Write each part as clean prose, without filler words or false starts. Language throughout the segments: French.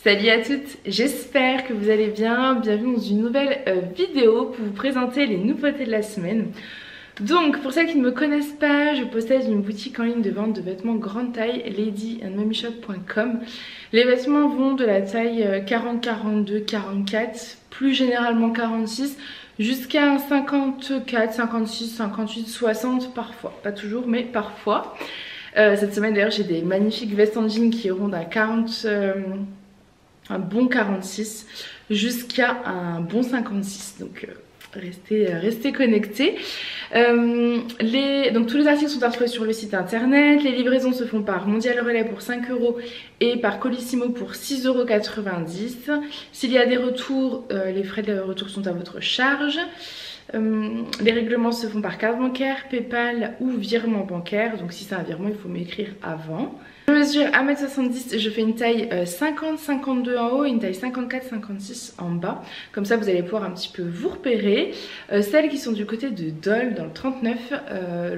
Salut à toutes, j'espère que vous allez bien. Bienvenue dans une nouvelle vidéo pour vous présenter les nouveautés de la semaine. Donc pour celles qui ne me connaissent pas, je possède une boutique en ligne de vente de vêtements grande taille, ladyandmommyshop.com. Les vêtements vont de la taille 40, 42, 44, plus généralement 46, jusqu'à un 54, 56, 58, 60 parfois. Pas toujours mais parfois. Cette semaine d'ailleurs j'ai des magnifiques vestes en jean qui iront d'un 40... un bon 46 jusqu'à un bon 56, donc restez connectés. Donc tous les articles sont à retrouver sur le site internet. Les livraisons se font par Mondial Relais pour 5 € et par Colissimo pour 6,90 €. S'il y a des retours, les frais de retour sont à votre charge. Les règlements se font par carte bancaire, PayPal ou virement bancaire. Donc si c'est un virement, il faut m'écrire avant. Je mesure 1m70, je fais une taille 50-52 en haut et une taille 54-56 en bas. Comme ça vous allez pouvoir un petit peu vous repérer. Celles qui sont du côté de Dole dans le 39,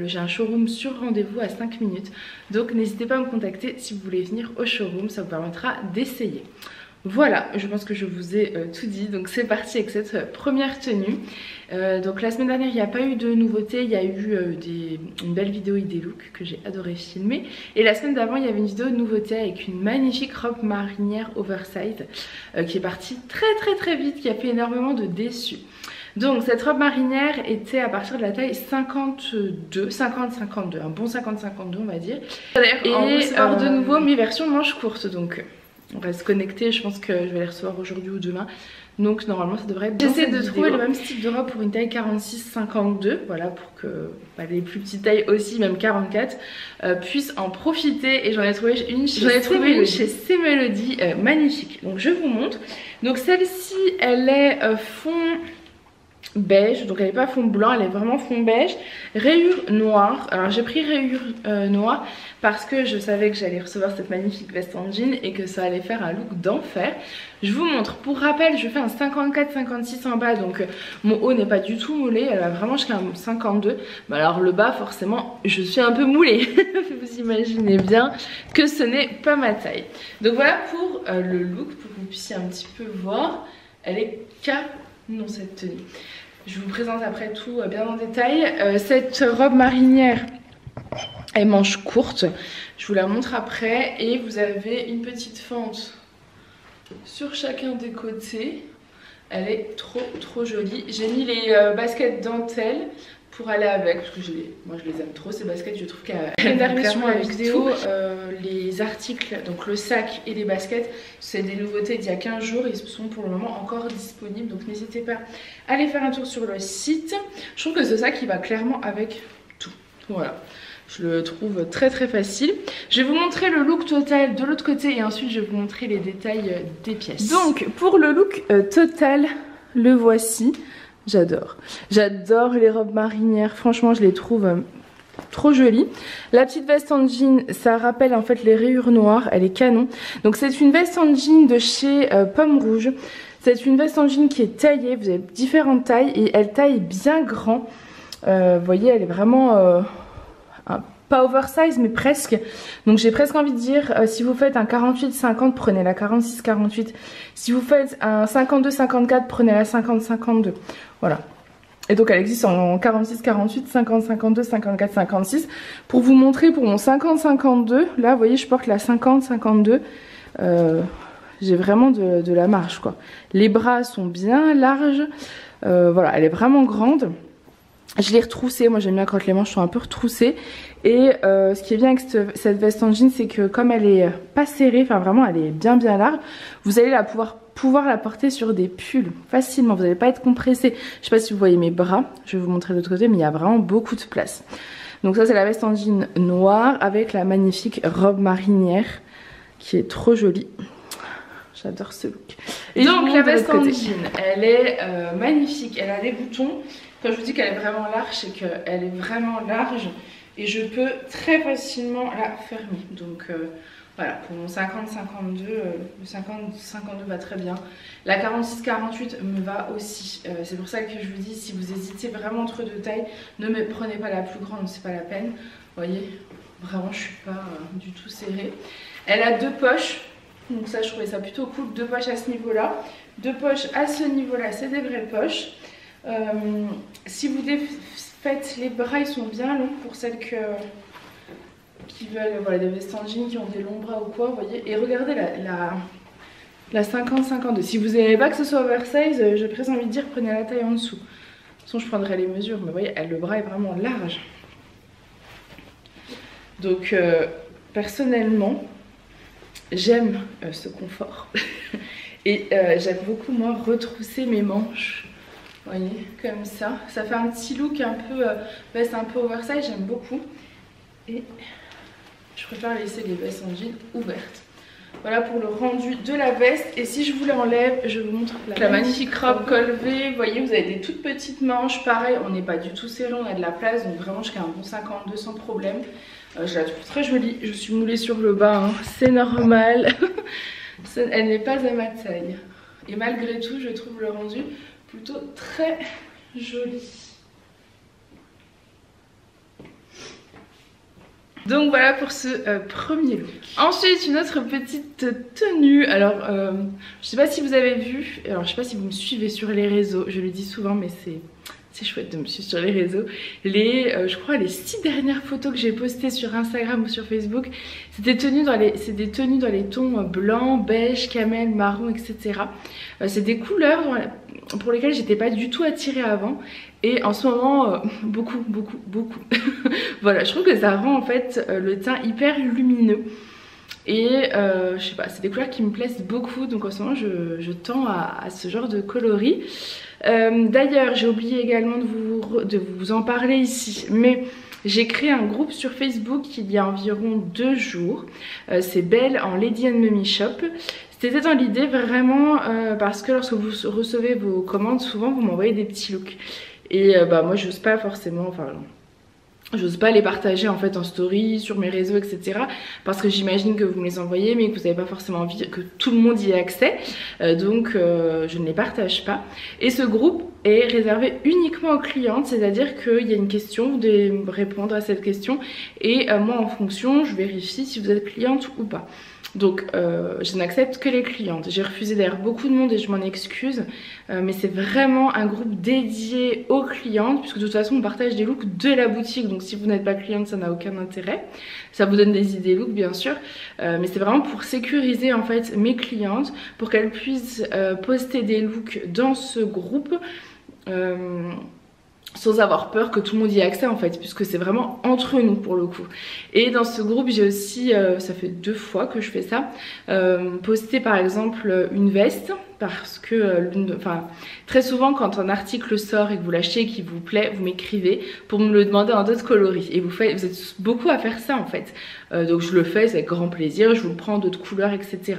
j'ai un showroom sur rendez-vous à 5 minutes. Donc n'hésitez pas à me contacter si vous voulez venir au showroom, ça vous permettra d'essayer. Voilà, je pense que je vous ai tout dit, donc c'est parti avec cette première tenue. Donc la semaine dernière il n'y a pas eu de nouveautés, il y a eu une belle vidéo idée look que j'ai adoré filmer. Et la semaine d'avant il y avait une vidéo de nouveauté avec une magnifique robe marinière oversize qui est partie très vite, qui a fait énormément de déçus. Donc cette robe marinière était à partir de la taille 52, 50-52, un bon 50-52 on va dire. Et de nouveau mes versions manches courtes, donc on reste connecté, je pense que je vais les recevoir aujourd'hui ou demain. Donc normalement ça devrait être bien. J'essaie de trouver le même style de robe pour une taille 46-52, voilà, pour que les plus petites tailles aussi, même 44, puissent en profiter. Et j'en ai trouvé une chez C-Melody, magnifique. Donc je vous montre. Donc celle-ci elle est fond beige, donc elle n'est pas fond blanc, elle est vraiment fond beige, rayure noire. Alors j'ai pris rayure noire parce que je savais que j'allais recevoir cette magnifique veste en jean et que ça allait faire un look d'enfer. Je vous montre, pour rappel je fais un 54-56 en bas, donc mon haut n'est pas du tout moulé, elle va vraiment jusqu'à un 52. Mais alors le bas forcément je suis un peu moulée, vous imaginez bien que ce n'est pas ma taille. Donc voilà pour le look, pour que vous puissiez un petit peu voir. Elle est canon cette tenue. Je vous présente après tout bien en détail. Cette robe marinière est manche courte. Je vous la montre après. Et vous avez une petite fente sur chacun des côtés. Elle est trop jolie. J'ai mis les baskets dentelle pour aller avec, parce que moi je les aime trop ces baskets, je trouve qu'elles d'arriver sur la vidéo, les articles, donc le sac et les baskets, c'est des nouveautés d'il y a 15 jours, ils sont pour le moment encore disponibles, donc n'hésitez pas à aller faire un tour sur le site. Je trouve que ce sac il va clairement avec tout, voilà. Je le trouve très facile. Je vais vous montrer le look total de l'autre côté et ensuite je vais vous montrer les détails des pièces. Donc pour le look total, le voici. J'adore les robes marinières, franchement je les trouve trop jolies. La petite veste en jean, ça rappelle en fait les rayures noires, elle est canon. Donc c'est une veste en jean de chez Pomme Rouge. C'est une veste en jean qui est taillée, vous avez différentes tailles et elle taille bien grand. Vous voyez, elle est vraiment pas oversize mais presque. Donc j'ai presque envie de dire, si vous faites un 48-50, prenez la 46-48. Si vous faites un 52-54, prenez la 50-52. Voilà. Et donc elle existe en 46-48, 50-52, 54-56. Pour vous montrer pour mon 50-52, là vous voyez je porte la 50-52. J'ai vraiment de la marge quoi. Les bras sont bien larges. Voilà, elle est vraiment grande. Je l'ai retroussée, moi j'aime bien quand les manches sont un peu retroussées. Et ce qui est bien avec cette veste en jean, c'est que comme elle est pas serrée, enfin vraiment elle est bien large, vous allez pouvoir la porter sur des pulls facilement, vous n'allez pas être compressé. Je sais pas si vous voyez mes bras, je vais vous montrer de l'autre côté, mais il y a vraiment beaucoup de place. Donc ça c'est la veste en jean noire avec la magnifique robe marinière qui est trop jolie. J'adore ce look. Et donc la veste en jean, elle est magnifique, elle a des boutons. Quand je vous dis qu'elle est vraiment large, c'est qu'elle est vraiment large et je peux très facilement la fermer. Donc voilà, pour mon 50-52, le 50-52 va très bien. La 46-48 me va aussi. C'est pour ça que je vous dis, si vous hésitez vraiment entre deux tailles, ne me prenez pas la plus grande, c'est pas la peine. Vous voyez, vraiment je suis pas du tout serrée. Elle a deux poches. Donc ça je trouvais ça plutôt cool, 2 poches à ce niveau là, 2 poches à ce niveau là, c'est des vraies poches. Si vous faites les bras, ils sont bien longs pour celles qui veulent, voilà, des vestes en jean, qui ont des longs bras ou quoi, vous voyez. Et regardez la 50-52, si vous n'aimez pas que ce soit oversize, j'ai presque envie de dire prenez la taille en dessous. De toute façon je prendrai les mesures, mais vous voyez, le bras est vraiment large. Donc personnellement, j'aime ce confort. Et j'aime beaucoup moi retrousser mes manches, vous voyez, comme ça. Ça fait un petit look un peu veste un peu oversize, j'aime beaucoup. Et je préfère laisser les vestes en jean ouvertes. Voilà pour le rendu de la veste. Et si je vous l'enlève, je vous montre la magnifique robe col V. Vous voyez, vous avez des toutes petites manches. Pareil, on n'est pas du tout serré, on a de la place. Donc vraiment jusqu'à un bon 52 sans problème. Je la trouve très jolie. Je suis moulée sur le bas, hein. C'est normal. Elle n'est pas à ma taille. Et malgré tout, je trouve le rendu plutôt très joli. Donc voilà pour ce premier look. Ensuite, une autre petite tenue. Alors, je sais pas si vous avez vu, alors je sais pas si vous me suivez sur les réseaux, je le dis souvent, mais c'est chouette de me suivre sur les réseaux. Je crois les 6 dernières photos que j'ai postées sur Instagram ou sur Facebook, c'est des tenues dans les tons blanc, beige, camel, marron, etc. C'est des couleurs pour lesquelles j'étais pas du tout attirée avant. Et en ce moment, beaucoup. Voilà, je trouve que ça rend en fait le teint hyper lumineux. Et je sais pas, c'est des couleurs qui me plaisent beaucoup. Donc en ce moment, je tends à ce genre de coloris. D'ailleurs, j'ai oublié également de vous en parler ici. Mais j'ai créé un groupe sur Facebook il y a environ 2 jours. C'est Belle en Lady and Mummy Shop. C'était dans l'idée vraiment parce que lorsque vous recevez vos commandes, souvent vous m'envoyez des petits looks. Et moi j'ose pas forcément, enfin j'ose pas les partager en fait en story, sur mes réseaux, etc. Parce que j'imagine que vous me les envoyez mais que vous n'avez pas forcément envie que tout le monde y ait accès. Donc je ne les partage pas. Et ce groupe est réservé uniquement aux clientes, c'est-à-dire qu'il y a une question, vous devez répondre à cette question. Et moi en fonction, je vérifie si vous êtes cliente ou pas. Donc je n'accepte que les clientes. J'ai refusé d'ailleurs beaucoup de monde et je m'en excuse. Mais c'est vraiment un groupe dédié aux clientes. Puisque de toute façon on partage des looks de la boutique. Donc si vous n'êtes pas cliente ça n'a aucun intérêt. Ça vous donne des idées looks bien sûr. Mais c'est vraiment pour sécuriser en fait mes clientes. Pour qu'elles puissent poster des looks dans ce groupe. Sans avoir peur que tout le monde y ait accès en fait, puisque c'est vraiment entre nous pour le coup. Et dans ce groupe j'ai aussi, ça fait 2 fois que je fais ça, posté par exemple une veste, parce que très souvent quand un article sort et que vous l'achetez et qu'il vous plaît, vous m'écrivez pour me le demander en d'autres coloris. Et vous êtes beaucoup à faire ça en fait. Donc je le fais, c'est avec grand plaisir, je vous le prends en d'autres couleurs, etc.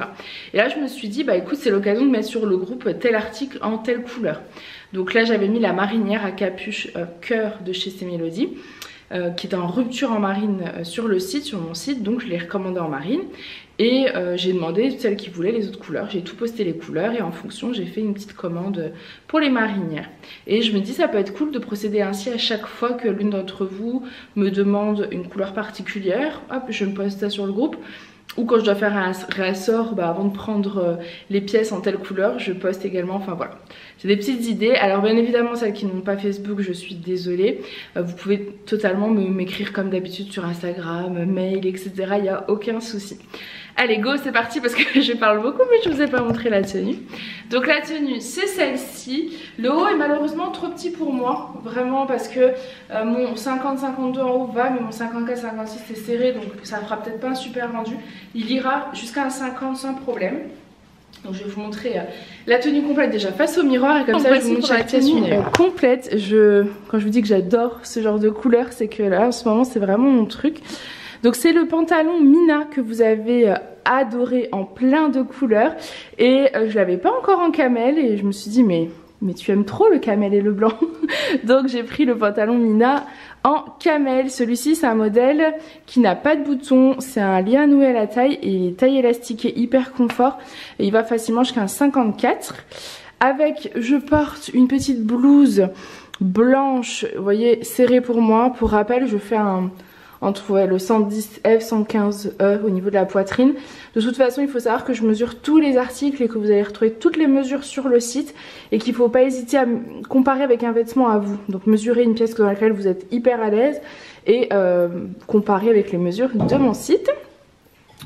Et là je me suis dit, bah écoute, c'est l'occasion de mettre sur le groupe tel article en telle couleur. Donc là j'avais mis la marinière à capuche cœur de chez Cmélodie, qui est en rupture en marine sur le site, sur mon site, donc je l'ai recommandé en marine. Et j'ai demandé celles qui voulaient les autres couleurs, j'ai tout posté les couleurs et en fonction j'ai fait une petite commande pour les marinières. Et je me dis ça peut être cool de procéder ainsi à chaque fois que l'une d'entre vous me demande une couleur particulière, hop je me poste ça sur le groupe. Ou quand je dois faire un réassort, avant de prendre les pièces en telle couleur, je poste également, enfin voilà. C'est des petites idées. Alors bien évidemment, celles qui n'ont pas Facebook, je suis désolée. Vous pouvez totalement m'écrire comme d'habitude sur Instagram, mail, etc. Il n'y a aucun souci. Allez go, c'est parti parce que je parle beaucoup mais je vous ai pas montré la tenue. Donc la tenue c'est celle-ci. Le haut est malheureusement trop petit pour moi, vraiment parce que mon 50-52 en haut va mais mon 54-56 c'est serré donc ça fera peut-être pas un super rendu. Il ira jusqu'à un 50 sans problème. Donc je vais vous montrer la tenue complète déjà face au miroir et comme ça je vous montre chaque tenue complète. Quand je vous dis que j'adore ce genre de couleur, c'est que là en ce moment c'est vraiment mon truc. Donc c'est le pantalon Mina que vous avez adoré en plein de couleurs et je l'avais pas encore en camel et je me suis dit mais tu aimes trop le camel et le blanc. Donc j'ai pris le pantalon Mina en camel. Celui-ci c'est un modèle qui n'a pas de bouton, c'est un lien noué à la taille et taille élastiquée hyper confort et il va facilement jusqu'à un 54. Avec je porte une petite blouse blanche, vous voyez serrée pour moi. Pour rappel je fais entre ouais, le 110 F, 115 E au niveau de la poitrine. De toute façon, il faut savoir que je mesure tous les articles et que vous allez retrouver toutes les mesures sur le site et qu'il ne faut pas hésiter à comparer avec un vêtement à vous. Donc mesurer une pièce dans laquelle vous êtes hyper à l'aise et comparer avec les mesures de mon site.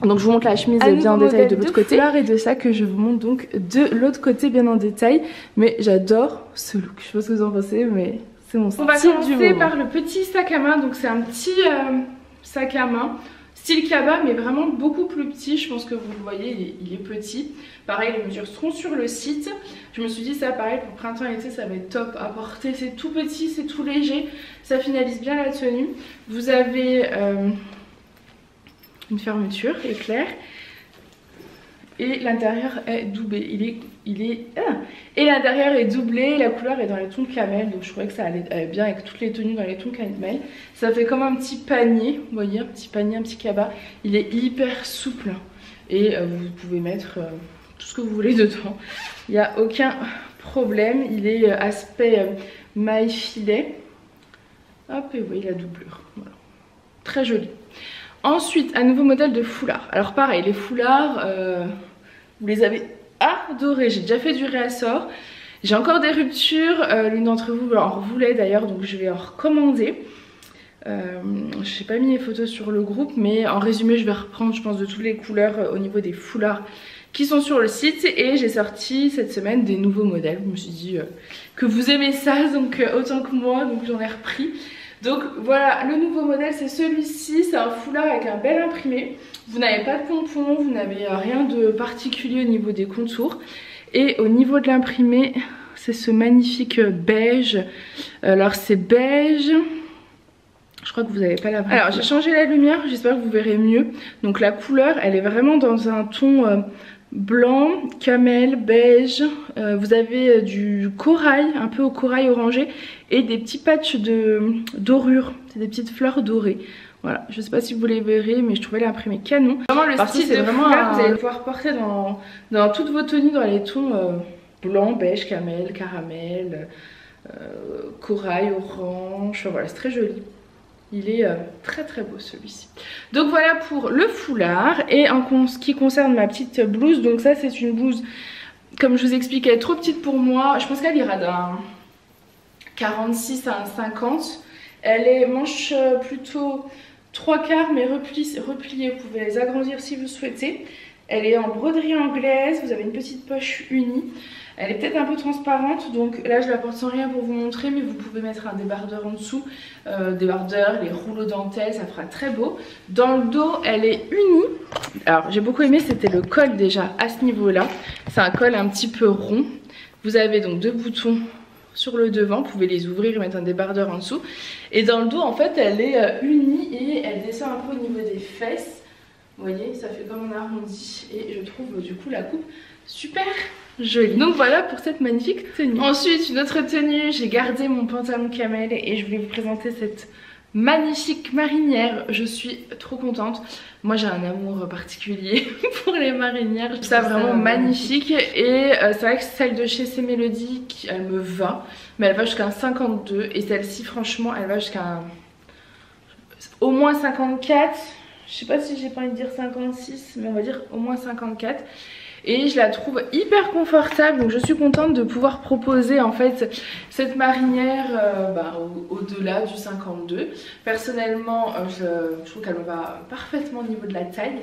Donc je vous montre la chemise bien en détail de l'autre côté et de ça que je vous montre donc de l'autre côté bien en détail. Mais j'adore ce look, je sais pas ce que vous en pensez mais c'est mon style du moment. On va commencer par le petit sac à main, donc c'est un petit sac à main style cabas mais vraiment beaucoup plus petit, je pense que vous le voyez, il est petit. Pareil, les mesures seront sur le site. Je me suis dit ça pareil pour printemps et été ça va être top à porter, c'est tout petit, c'est tout léger, ça finalise bien la tenue. Vous avez une fermeture éclair et l'intérieur est doublé, et l'intérieur est doublé, la couleur est dans les tons camel, donc je trouvais que ça allait bien avec toutes les tenues dans les tons camel. Ça fait comme un petit panier, vous voyez, un petit panier, un petit cabas, il est hyper souple et vous pouvez mettre tout ce que vous voulez dedans, il n'y a aucun problème. Il est aspect maille filet, hop, et vous voyez la doublure, voilà, très joli. Ensuite, un nouveau modèle de foulard. Alors pareil, les foulards, vous les avez adorés. J'ai déjà fait du réassort. J'ai encore des ruptures. L'une d'entre vous en voulait d'ailleurs, donc je vais en recommander. Je n'ai pas mis les photos sur le groupe, mais en résumé, je vais reprendre, je pense, de toutes les couleurs au niveau des foulards qui sont sur le site. Et j'ai sorti cette semaine des nouveaux modèles. Je me suis dit que vous aimez ça, donc autant que moi, donc j'en ai repris. Donc voilà, le nouveau modèle c'est celui-ci, c'est un foulard avec un bel imprimé. Vous n'avez pas de pompons, vous n'avez rien de particulier au niveau des contours. Et au niveau de l'imprimé, c'est ce magnifique beige. Alors c'est beige, je crois que vous n'avez pas la vraie. Alors j'ai changé la lumière, j'espère que vous verrez mieux. Donc la couleur, elle est vraiment dans un ton blanc, camel, beige. Vous avez du corail, un peu au corail orangé, et des petits patchs de dorure, c'est des petites fleurs dorées. Voilà, je sais pas si vous les verrez, mais je trouvais l'imprimé canon. Vraiment le style c'est vraiment que vous allez pouvoir porter dans toutes vos tenues, dans les tons blanc, beige, camel, caramel, corail, orange. Voilà, c'est très joli. Il est très très beau celui-ci. Donc voilà pour le foulard. Et en ce qui concerne ma petite blouse, donc ça c'est une blouse, comme je vous expliquais, elle est trop petite pour moi. Je pense qu'elle ira d'un 46 à un 50. Elle est manche plutôt 3/4 mais repliée. Vous pouvez les agrandir si vous souhaitez. Elle est en broderie anglaise, vous avez une petite poche unie. Elle est peut-être un peu transparente, donc là je la porte sans rien pour vous montrer, mais vous pouvez mettre un débardeur en dessous, débardeur, les rouleaux dentelle, ça fera très beau. Dans le dos, elle est unie. Alors j'ai beaucoup aimé, c'était le col déjà à ce niveau-là. C'est un col un petit peu rond. Vous avez donc deux boutons sur le devant, vous pouvez les ouvrir et mettre un débardeur en dessous. Et dans le dos, en fait, elle est unie et elle descend un peu au niveau des fesses. Vous voyez, ça fait comme un arrondi et je trouve du coup la coupe super jolie. Donc voilà pour cette magnifique tenue. Ensuite, une autre tenue, j'ai gardé mon pantalon camel et je voulais vous présenter cette magnifique marinière. Je suis trop contente. Moi j'ai un amour particulier pour les marinières. Je trouve ça vraiment magnifique. Et c'est vrai que celle de chez C'est Mélodie, elle me va. Mais elle va jusqu'à un 52. Et celle-ci franchement elle va jusqu'à au moins 54. Je sais pas si j'ai pas envie de dire 56, mais on va dire au moins 54. Et je la trouve hyper confortable, donc je suis contente de pouvoir proposer en fait cette marinière au-delà du 52. Personnellement, je trouve qu'elle me va parfaitement au niveau de la taille.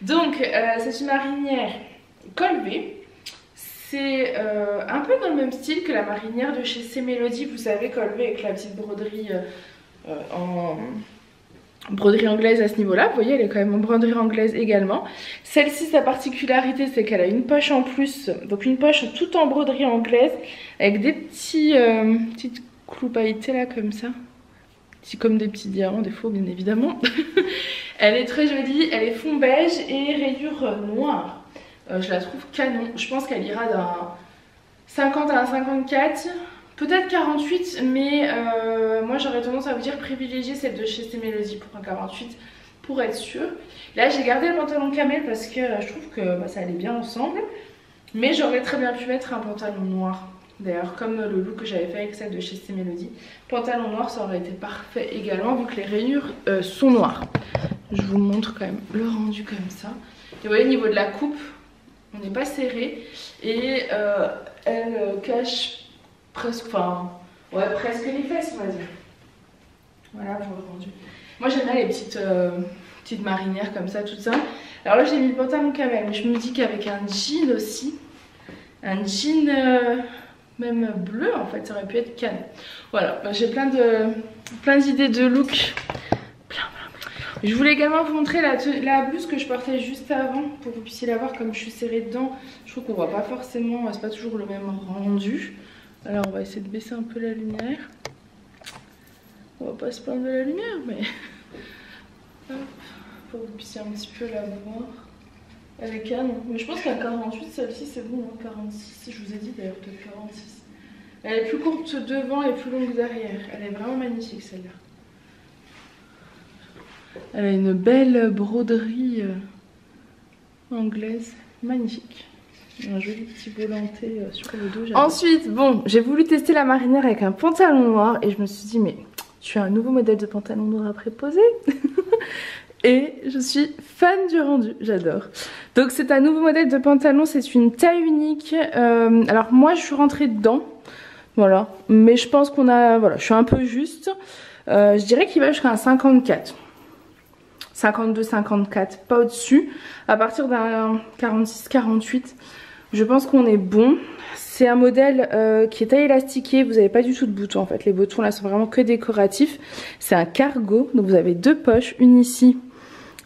Donc c'est une marinière col V. C'est un peu dans le même style que la marinière de chez C'est Mélodie, vous savez, col V avec la petite broderie en broderie anglaise à ce niveau là, vous voyez elle est quand même en broderie anglaise également. Celle-ci, sa particularité c'est qu'elle a une poche en plus, donc une poche tout en broderie anglaise avec des petites clous pailletés là comme ça, comme des petits diamants, des faux bien évidemment. Elle est très jolie, elle est fond beige et rayures noires. Je la trouve canon, je pense qu'elle ira d'un 50 à un 54. Peut-être 48, mais moi j'aurais tendance à vous dire privilégier celle de chez C'est Mélodie pour un 48 pour être sûr. Là j'ai gardé le pantalon camel parce que je trouve que ça allait bien ensemble. Mais j'aurais très bien pu mettre un pantalon noir. D'ailleurs, comme le look que j'avais fait avec celle de chez C Melody. Pantalon noir, ça aurait été parfait également vu que les rayures sont noires. Je vous montre quand même le rendu comme ça. Et vous voyez, au niveau de la coupe, on n'est pas serré. Et elle cache presque, enfin, ouais, presque les fesses, on va dire. Voilà pour le rendu. Moi, j'aime bien les petites marinières comme ça, tout ça. Alors là, j'ai mis le pantalon camel, mais je me dis qu'avec un jean aussi, un jean même bleu en fait, ça aurait pu être canon. Voilà, bah, j'ai plein d'idées de look. Je voulais également vous montrer la blouse que je portais juste avant pour que vous puissiez la voir comme je suis serrée dedans. Je trouve qu'on voit pas forcément, c'est pas toujours le même rendu. Alors on va essayer de baisser un peu la lumière. On va pas se plaindre de la lumière, mais hop, pour que vous puissiez un petit peu la voir. Elle est canon, mais je pense qu'à 48, celle-ci c'est bon, hein, 46, je vous ai dit d'ailleurs peut-être 46. Elle est plus courte devant et plus longue derrière. Elle est vraiment magnifique celle-là. Elle a une belle broderie anglaise, magnifique. Un joli petit volanté sur le dos. Ensuite, bon, j'ai voulu tester la marinière avec un pantalon noir et je me suis dit, mais tu as un nouveau modèle de pantalon noir à préposer. Et je suis fan du rendu, j'adore. Donc c'est un nouveau modèle de pantalon, c'est une taille unique. Alors moi je suis rentrée dedans, voilà. Mais je pense qu'on a, voilà, je suis un peu juste. Je dirais qu'il va jusqu'à un 54. 52, 54, pas au-dessus. À partir d'un 46, 48, je pense qu'on est bon. C'est un modèle qui est taille élastiquée, vous n'avez pas du tout de boutons en fait. Les boutons là sont vraiment que décoratifs. C'est un cargo, donc vous avez deux poches, une ici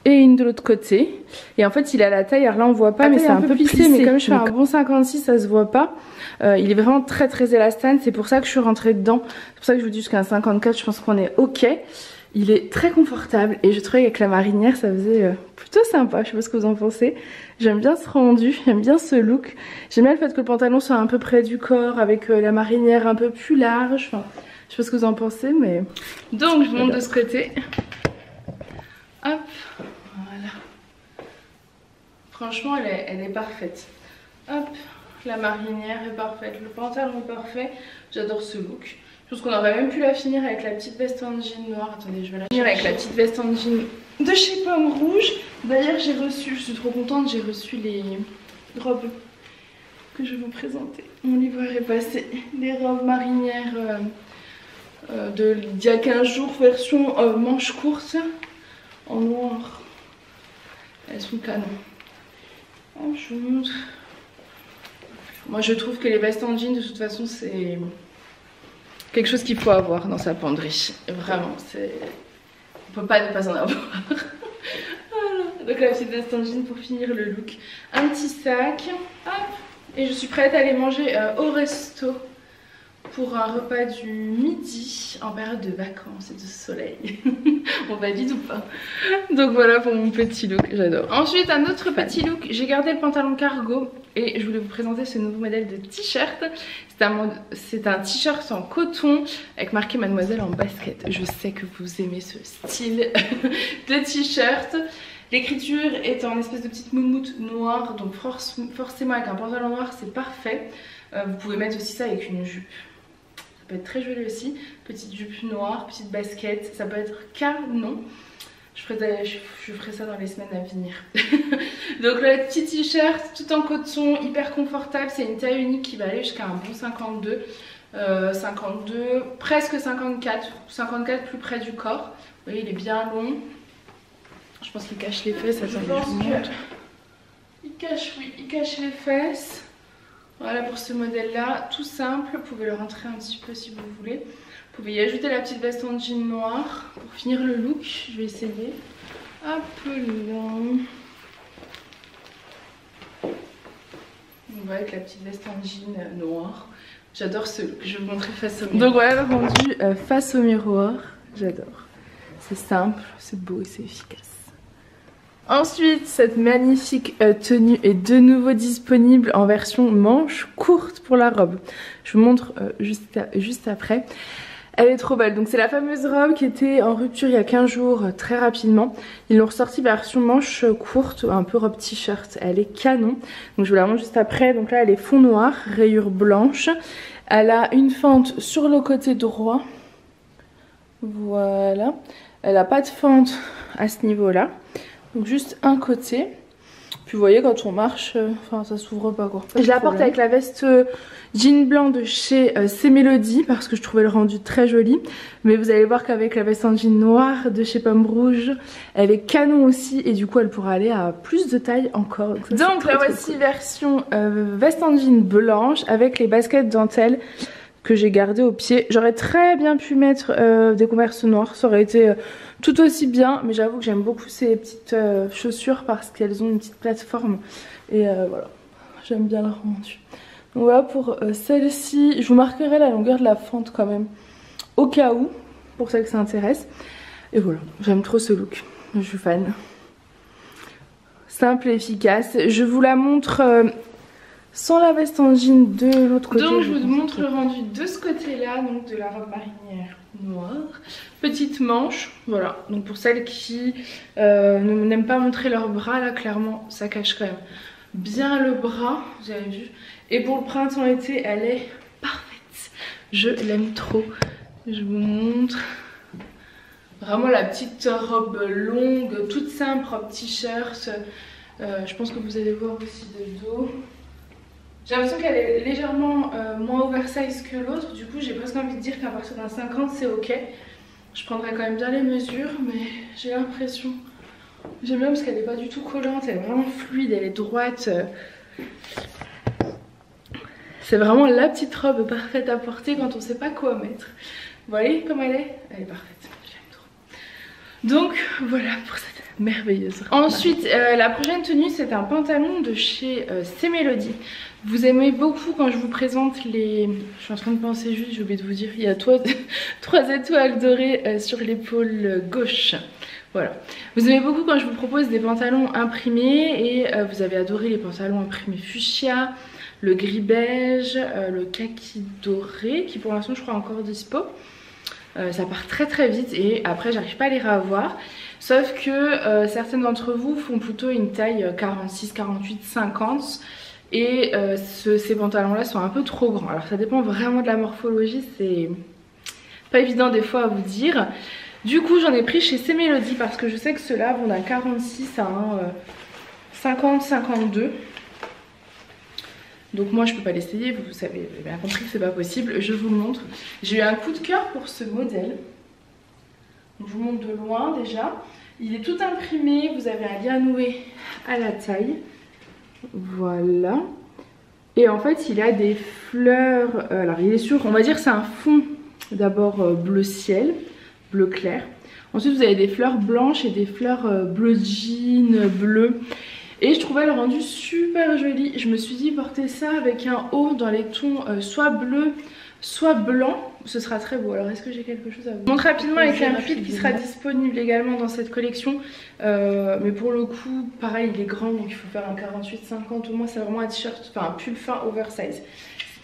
et une de l'autre côté. Et en fait il a la taille, alors là on voit pas mais c'est un peu plissé, mais comme je fais un bon 56 ça se voit pas. Il est vraiment très très élastane, c'est pour ça que je suis rentrée dedans. C'est pour ça que je vous dis jusqu'à un 54 je pense qu'on est ok. Il est très confortable et je trouvais qu'avec la marinière ça faisait plutôt sympa, je sais pas ce que vous en pensez. J'aime bien ce rendu, j'aime bien ce look. J'aime bien le fait que le pantalon soit un peu près du corps avec la marinière un peu plus large. Enfin, je sais pas ce que vous en pensez mais... Donc je monte de ce côté. Hop, voilà. Franchement elle est parfaite. Hop, la marinière est parfaite, le pantalon est parfait. J'adore ce look. Je pense qu'on aurait même pu la finir avec la petite veste en jean noire. Attendez, je vais la finir avec la petite veste en jean de chez Pomme Rouge. D'ailleurs, j'ai reçu, je suis trop contente, j'ai reçu les robes que je vais vous présenter. Mon livreur est passé. Les robes marinières d'il y a 15 jours, version manche courte en noir. Elles sont canon. Oh, je vous montre. Moi, je trouve que les vestes en jean, de toute façon, c'est quelque chose qu'il faut avoir dans sa penderie. Vraiment, c'est... on peut pas ne pas en avoir. Voilà. Donc la petite veste en jean pour finir le look. Un petit sac. Hop. Et je suis prête à aller manger au resto pour un repas du midi en période de vacances et de soleil. On valide ou pas? Donc voilà pour mon petit look, j'adore. Ensuite un autre petit look, j'ai gardé le pantalon cargo et je voulais vous présenter ce nouveau modèle de t-shirt. C'est un t-shirt en coton avec marqué Mademoiselle en basket. Je sais que vous aimez ce style de t-shirt. L'écriture est en espèce de petite moumoute noire, donc forcément avec un pantalon noir c'est parfait. Vous pouvez mettre aussi ça avec une jupe. Ça peut être très joli aussi. Petite jupe noire, petite basket, ça peut être canon. Je ferai ça dans les semaines à venir. Donc le petit t-shirt tout en coton, hyper confortable. C'est une taille unique qui va aller jusqu'à un bon 52. 52, presque 54. 54 plus près du corps. Vous voyez, il est bien long. Je pense qu'il cache les fesses. Attendez, je vous montre. Il cache les fesses. Voilà pour ce modèle là, tout simple, vous pouvez le rentrer un petit peu si vous voulez. Vous pouvez y ajouter la petite veste en jean noir pour finir le look, je vais essayer. Hop là. On va avec la petite veste en jean noir. J'adore ce look, je vais vous montrer face au miroir. Donc voilà le rendu face au miroir, j'adore. C'est simple, c'est beau et c'est efficace. Ensuite, cette magnifique tenue est de nouveau disponible en version manche courte pour la robe. Je vous montre juste après. Elle est trop belle. Donc c'est la fameuse robe qui était en rupture il y a 15 jours très rapidement. Ils l'ont ressortie version manche courte, un peu robe t-shirt. Elle est canon. Donc je vous la montre juste après. Donc là elle est fond noir, rayures blanches. Elle a une fente sur le côté droit. Voilà. Elle n'a pas de fente à ce niveau-là. Donc juste un côté. Puis vous voyez quand on marche, enfin ça s'ouvre pas quoi. Je la porte avec la veste jean blanc de chez C'est Mélodie parce que je trouvais le rendu très joli. Mais vous allez voir qu'avec la veste en jean noir de chez Pomme Rouge, elle est canon aussi et du coup elle pourra aller à plus de taille encore. Donc la voici cool. Version veste en jean blanche avec les baskets dentelle que j'ai gardé au pied. J'aurais très bien pu mettre des Converse noirs, ça aurait été tout aussi bien, mais j'avoue que j'aime beaucoup ces petites chaussures parce qu'elles ont une petite plateforme et voilà, j'aime bien le rendu. Donc voilà pour celle-ci, je vous marquerai la longueur de la fente quand même au cas où, pour celles que ça intéresse. Et voilà, j'aime trop ce look, je suis fan. Simple et efficace, je vous la montre sans la veste en jean de l'autre côté. Donc je vous montre le rendu de ce côté-là, donc de la robe marinière noire. Petite manche, voilà. Donc pour celles qui n'aiment pas montrer leurs bras, là clairement ça cache quand même bien le bras, vous avez vu. Et pour le printemps-été, elle est parfaite. Je l'aime trop. Je vous montre. Vraiment la petite robe longue, toute simple, robe t-shirt. Je pense que vous allez voir aussi de dos. J'ai l'impression qu'elle est légèrement moins oversize que l'autre, du coup j'ai presque envie de dire qu'à partir d'un 50 c'est ok. Je prendrai quand même bien les mesures, mais j'ai l'impression... J'aime bien parce qu'elle n'est pas du tout collante, elle est vraiment fluide, elle est droite. C'est vraiment la petite robe parfaite à porter quand on ne sait pas quoi mettre. Vous voyez comme elle est? Elle est parfaite, j'aime trop. Donc voilà pour cette merveilleuse robe. Ensuite, la prochaine tenue c'est un pantalon de chez C'est Mélodie. Vous aimez beaucoup quand je vous présente les... Je suis en train de penser juste, j'ai oublié de vous dire, il y a 3 étoiles dorées sur l'épaule gauche. Voilà. Vous aimez beaucoup quand je vous propose des pantalons imprimés et vous avez adoré les pantalons imprimés fuchsia, le gris beige, le kaki doré qui pour l'instant je crois encore dispo. Ça part très très vite et après j'arrive pas à les revoir. Sauf que certaines d'entre vous font plutôt une taille 46, 48, 50. Et ces pantalons là sont un peu trop grands. Alors ça dépend vraiment de la morphologie, c'est pas évident des fois à vous dire. Du coup j'en ai pris chez C'est Mélodie parce que je sais que ceux-là vont d'un 46 à un 50, 52. Donc moi je peux pas l'essayer, vous savez, vous avez bien compris que c'est pas possible. Je vous le montre. J'ai eu un coup de cœur pour ce modèle. Donc, je vous montre de loin déjà. Il est tout imprimé, vous avez un lien noué à la taille. Voilà. Et en fait il a des fleurs, alors il est sur, on va dire c'est un fond d'abord bleu ciel, bleu clair. Ensuite vous avez des fleurs blanches et des fleurs bleu jean, bleu. Et je trouvais le rendu super joli. Je me suis dit porter ça avec un haut dans les tons soit bleu, soit blanc. Ce sera très beau. Alors est-ce que j'ai quelque chose à vous montrer rapidement avec un pull qui sera disponible également dans cette collection. Mais pour le coup, pareil, il est grand donc il faut faire un 48-50 au moins. C'est vraiment un t-shirt, enfin un pull fin oversize.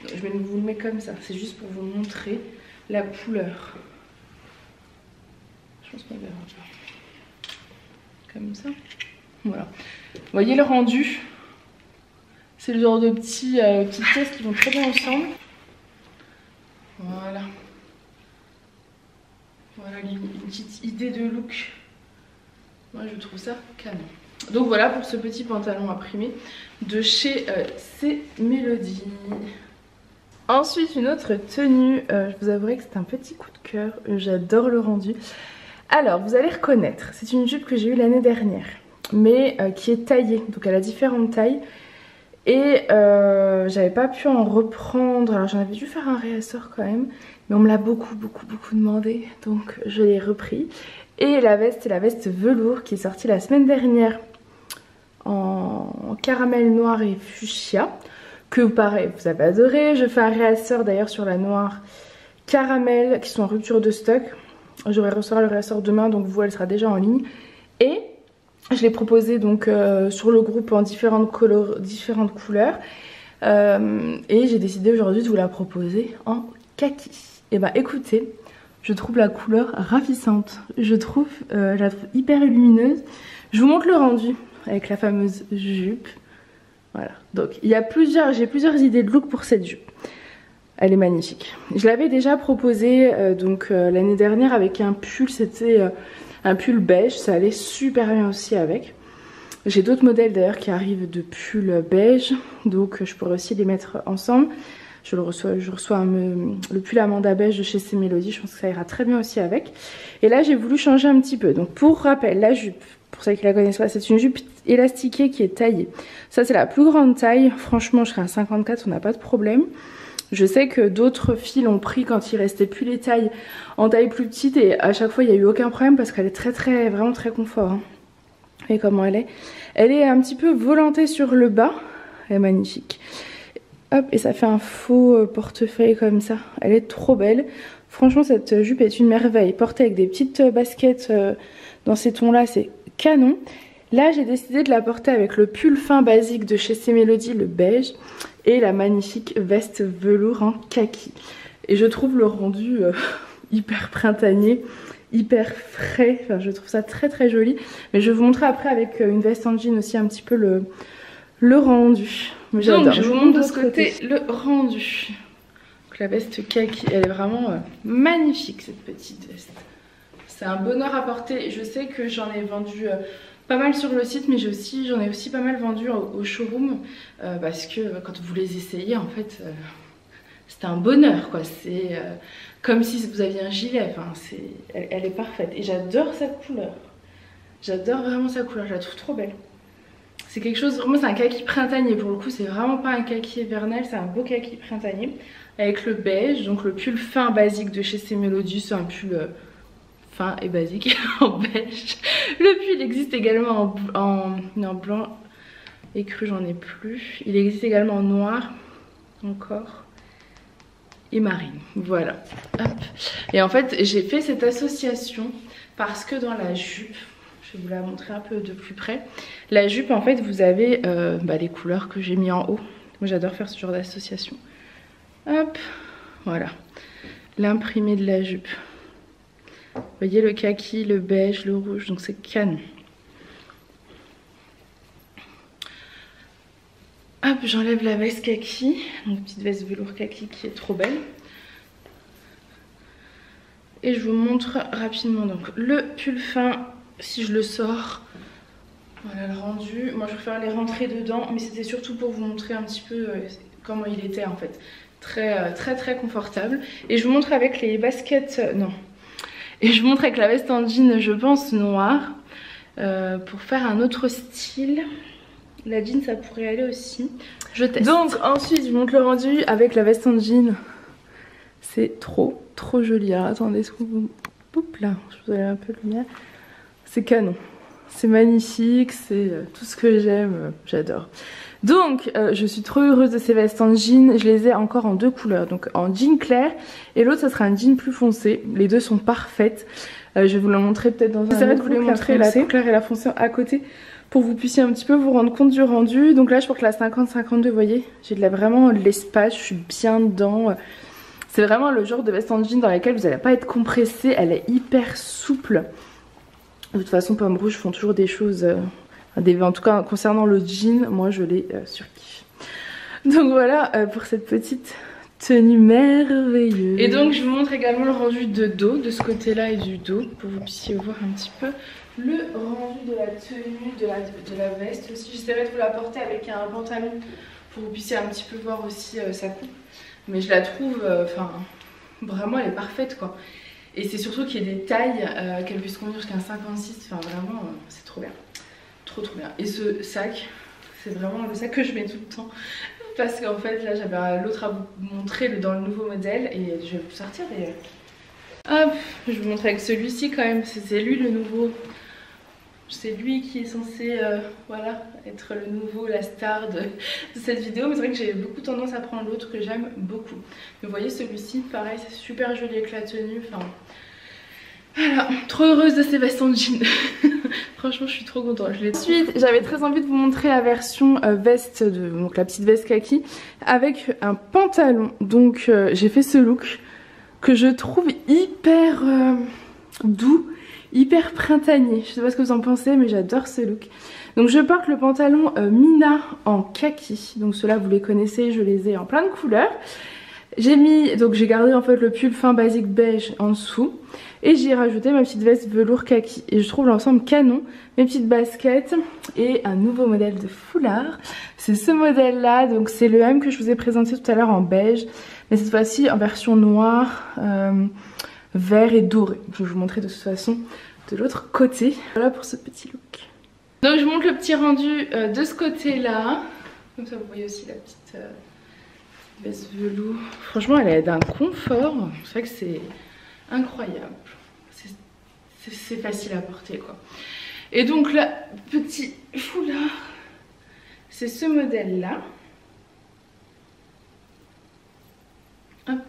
Je vais vous le mettre comme ça. C'est juste pour vous montrer la couleur. Je pense qu'on verra comme ça. Voilà. Vous voyez le rendu? C'est le genre de petites pièces qui vont très bien ensemble. Voilà. Voilà une petite idée de look. Moi je trouve ça canon. Donc voilà pour ce petit pantalon imprimé de chez C'est Mélodie. Ensuite une autre tenue, je vous avouerai que c'est un petit coup de cœur, j'adore le rendu. Alors vous allez reconnaître, c'est une jupe que j'ai eue l'année dernière, mais qui est taillée, donc elle a différentes tailles. Et j'avais pas pu en reprendre, alors j'en avais dû faire un réassort quand même, mais on me l'a beaucoup demandé, donc je l'ai repris. Et la veste, c'est la veste velours qui est sortie la semaine dernière en caramel noir et fuchsia, que pareil vous avez adoré. Je fais un réassort d'ailleurs sur la noire caramel qui sont en rupture de stock. J'aurai reçu le réassort demain, donc vous elle sera déjà en ligne. Et je l'ai proposé donc sur le groupe en différentes couleurs. Et j'ai décidé aujourd'hui de vous la proposer en kaki. Et bah écoutez, je trouve la couleur ravissante. Je la trouve hyper lumineuse. Je vous montre le rendu avec la fameuse jupe. Voilà, donc il y a j'ai plusieurs idées de look pour cette jupe. Elle est magnifique. Je l'avais déjà proposé l'année dernière avec un pull, c'était un pull beige, ça allait super bien aussi avec. J'ai d'autres modèles d'ailleurs qui arrivent de pull beige, donc je pourrais aussi les mettre ensemble. Je reçois le pull Amanda beige de chez C Melody, je pense que ça ira très bien aussi avec. Et là j'ai voulu changer un petit peu. Donc pour rappel, la jupe, pour ceux qui la connaissent pas, c'est une jupe élastiquée qui est taillée. Ça c'est la plus grande taille, franchement je serai à 54, on n'a pas de problème. Je sais que d'autres filles l'ont pris quand il restait plus les tailles en taille plus petite et à chaque fois il n'y a eu aucun problème parce qu'elle est vraiment très confort. Hein. Et comment elle est? Elle est un petit peu volantée sur le bas, elle est magnifique. Hop, et ça fait un faux portefeuille comme ça, elle est trop belle. Franchement cette jupe est une merveille, portée avec des petites baskets dans ces tons là, c'est canon. Là j'ai décidé de la porter avec le pull fin basique de chez C Melody, le beige, et la magnifique veste velours en kaki. Et je trouve le rendu hyper printanier, hyper frais, enfin je trouve ça très joli. Mais je vais vous montrer après avec une veste en jean aussi un petit peu le rendu. Mais donc je vous montre de ce côté le rendu. Donc la veste kaki, elle est vraiment magnifique cette petite veste. C'est un bonheur à porter. Je sais que j'en ai vendu pas mal sur le site, mais j'en ai aussi pas mal vendu au showroom parce que quand vous les essayez en fait c'est un bonheur quoi. C'est comme si vous aviez un gilet, enfin, elle est parfaite et j'adore sa couleur. J'adore vraiment sa couleur, je la trouve trop belle. C'est quelque chose, vraiment c'est un kaki printanier pour le coup, c'est vraiment pas un kaki hivernal, c'est un beau kaki printanier avec le beige, donc le pull fin basique de chez C Melody, c'est un pull fin et basique en beige. Le pull existe également en blanc écru, j'en ai plus. Il existe également en noir encore et marine, voilà. Hop. Et en fait j'ai fait cette association parce que dans la jupe, je vais vous la montrer un peu de plus près. La jupe en fait vous avez les couleurs que j'ai mis en haut. Moi j'adore faire ce genre d'association. Hop, voilà. L'imprimé de la jupe. Vous voyez le kaki, le beige, le rouge, donc c'est canon. Hop, j'enlève la veste kaki, donc petite veste velours kaki qui est trop belle. Et je vous montre rapidement donc le pull fin, si je le sors. Voilà le rendu. Moi je préfère les rentrer dedans, mais c'était surtout pour vous montrer un petit peu comment il était en fait. Très confortable. Et je vous montre avec les baskets, Et je vous montre avec la veste en jean, je pense noire, pour faire un autre style. La jean ça pourrait aller aussi. Je teste. Donc ensuite je montre le rendu avec la veste en jean. C'est trop joli. Alors attendez, est-ce que vous... Oups là, je vous donne un peu de lumière. C'est canon. C'est magnifique, c'est tout ce que j'aime, j'adore. Donc je suis trop heureuse de ces vestes en jean. Je les ai encore en deux couleurs, donc en jean clair et l'autre ça sera un jean plus foncé. Les deux sont parfaites. Je vais vous le montrer peut-être dans un J'essaierai de vous les montrer, la claire et la foncée à côté, pour que vous puissiez un petit peu vous rendre compte du rendu. Donc là je porte la 50-52, vous voyez, j'ai vraiment l'espace, je suis bien dedans. C'est vraiment le genre de veste en jean dans laquelle vous n'allez pas être compressé, elle est hyper souple. De toute façon Pomme Rouge font toujours des choses, en tout cas concernant le jean, moi je l'ai surkiffe. Donc voilà pour cette petite tenue merveilleuse. Et donc je vous montre également le rendu de dos, de ce côté là et du dos, pour que vous puissiez voir un petit peu le rendu de la tenue, de la veste aussi. J'essaierai de vous la porter avec un pantalon pour que vous puissiez un petit peu voir aussi sa coupe. Mais je la trouve, vraiment elle est parfaite quoi. Et c'est surtout qu'il y ait des tailles, qu'elle puisse convenir jusqu'à un 56, enfin vraiment c'est trop bien. Trop bien. Et ce sac, c'est vraiment le sac que je mets tout le temps. Parce qu'en fait là j'avais l'autre à vous montrer dans le nouveau modèle et je vais vous sortir d'ailleurs. Hop, je vais vous montrer avec celui-ci quand même, c'est lui le nouveau. C'est lui qui est censé voilà, être le nouveau, la star de cette vidéo. Mais c'est vrai que j'ai beaucoup tendance à prendre l'autre que j'aime beaucoup. Mais vous voyez celui-ci, pareil, c'est super joli avec la tenue. Enfin, voilà, trop heureuse de ces vestes en jean. Franchement, je suis trop contente. Ensuite, j'avais très envie de vous montrer la version veste, donc la petite veste kaki, avec un pantalon. Donc j'ai fait ce look que je trouve hyper doux. Hyper printanier, je sais pas ce que vous en pensez mais j'adore ce look. Donc je porte le pantalon Mina en kaki, donc ceux-là vous les connaissez, je les ai en plein de couleurs. J'ai gardé en fait le pull fin basique beige en dessous. Et j'ai rajouté ma petite veste velours kaki. Et je trouve l'ensemble canon. Mes petites baskets et un nouveau modèle de foulard. C'est ce modèle là, donc c'est le même que je vous ai présenté tout à l'heure en beige. Mais cette fois-ci en version noire, vert et doré. Je vais vous montrer de toute façon de l'autre côté. Voilà pour ce petit look. Donc je montre le petit rendu de ce côté là. Comme ça vous voyez aussi la petite veste velours. Franchement elle est d'un confort. C'est vrai que c'est incroyable. C'est facile à porter quoi. Et donc là, petit foulard, c'est ce modèle là. Hop.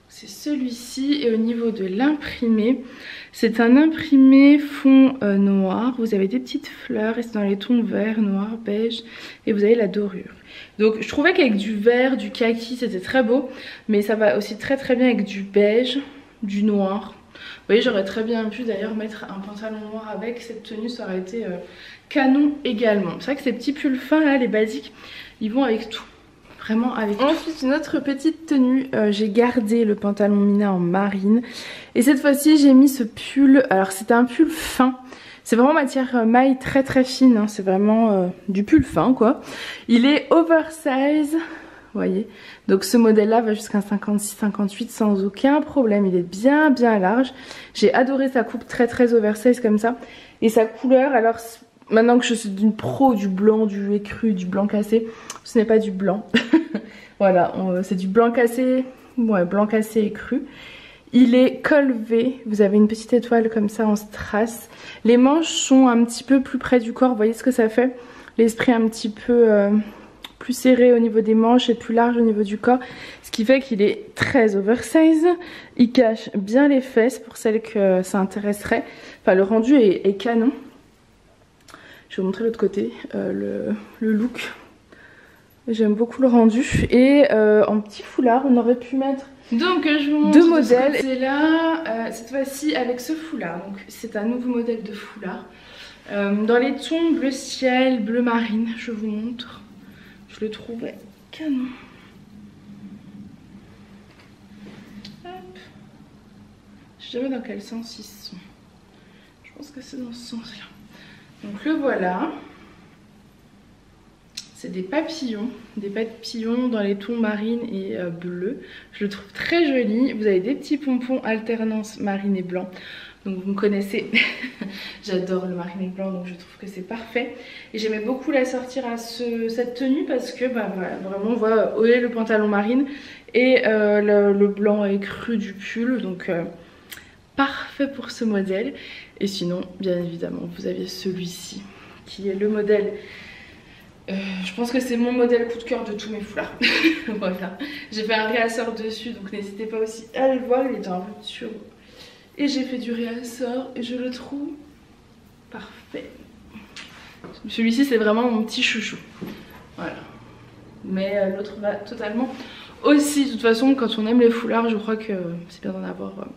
C'est celui-ci et au niveau de l'imprimé, c'est un imprimé fond noir. Vous avez des petites fleurs et c'est dans les tons vert, noir, beige et vous avez la dorure. Donc je trouvais qu'avec du vert, du kaki c'était très beau, mais ça va aussi très bien avec du beige, du noir. Vous voyez, j'aurais très bien pu d'ailleurs mettre un pantalon noir avec cette tenue, ça aurait été canon également. C'est vrai que ces petits pulls fins là, les basiques, ils vont avec tout. Vraiment avec tout. Ensuite une autre petite tenue, j'ai gardé le pantalon Mina en marine. Et cette fois-ci j'ai mis ce pull, alors c'était un pull fin. C'est vraiment matière maille très fine, hein. C'est vraiment du pull fin quoi. Il est oversize, vous voyez. Donc ce modèle là va jusqu'à 56-58 sans aucun problème. Il est bien large. J'ai adoré sa coupe très oversize comme ça. Et sa couleur, alors maintenant que je suis d'une pro du blanc, du écru, du blanc cassé, ce n'est pas du blanc. Voilà, c'est du blanc cassé, ouais, blanc cassé écru. Il est col V, vous avez une petite étoile comme ça en strass. Les manches sont un petit peu plus près du corps, vous voyez ce que ça fait? L'esprit un petit peu plus serré au niveau des manches et plus large au niveau du corps. Ce qui fait qu'il est très oversize. Il cache bien les fesses pour celles que ça intéresserait. Enfin le rendu est canon. Je vais vous montrer l'autre côté, le look. J'aime beaucoup le rendu. Et en petit foulard, on aurait pu mettre donc je vous montre deux modèles. C'est là, cette fois-ci avec ce foulard. Donc c'est un nouveau modèle de foulard. Dans les tons bleu ciel, bleu marine, je vous montre. Je le trouvais canon. Hop. Je sais jamais dans quel sens ils sont. Je pense que c'est dans ce sens-là. Donc le voilà. C'est des papillons dans les tons marine et bleu. Je le trouve très joli. Vous avez des petits pompons alternance marine et blanc. Donc vous me connaissez, j'adore le marine et blanc, donc je trouve que c'est parfait. Et j'aimais beaucoup la sortir à cette tenue parce que bah, voilà, vraiment on voit le pantalon marine et le blanc écru du pull. Donc parfait pour ce modèle. Et sinon, bien évidemment, vous aviez celui-ci qui est le modèle... je pense que c'est mon modèle coup de cœur de tous mes foulards. Voilà, j'ai fait un réassort dessus, donc n'hésitez pas aussi à le voir, il est en rupture. Et j'ai fait du réassort et je le trouve parfait. Celui-ci c'est vraiment mon petit chouchou. Voilà. Mais l'autre va totalement aussi. De toute façon, quand on aime les foulards, je crois que c'est bien d'en avoir un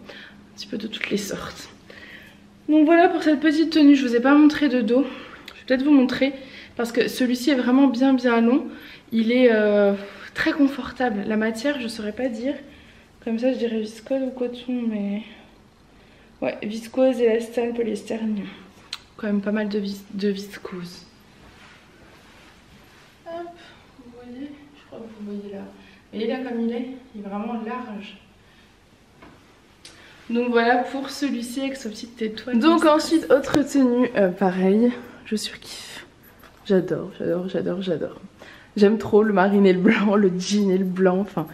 petit peu de toutes les sortes. Donc voilà pour cette petite tenue. Je vous ai pas montré de dos. Je vais peut-être vous montrer. Parce que celui-ci est vraiment bien long. Il est très confortable. La matière, je ne saurais pas dire. Comme ça, je dirais viscose ou coton, mais... Ouais, viscose, élastane, polyester. Quand même pas mal de viscose. Hop, vous voyez? Je crois que vous voyez là. Et là, comme il est vraiment large. Donc voilà pour celui-ci avec sa petite étoile. Donc ensuite, autre tenue, pareil. Je surkiffe. J'adore. J'aime trop le marine et le blanc, le jean et le blanc, enfin...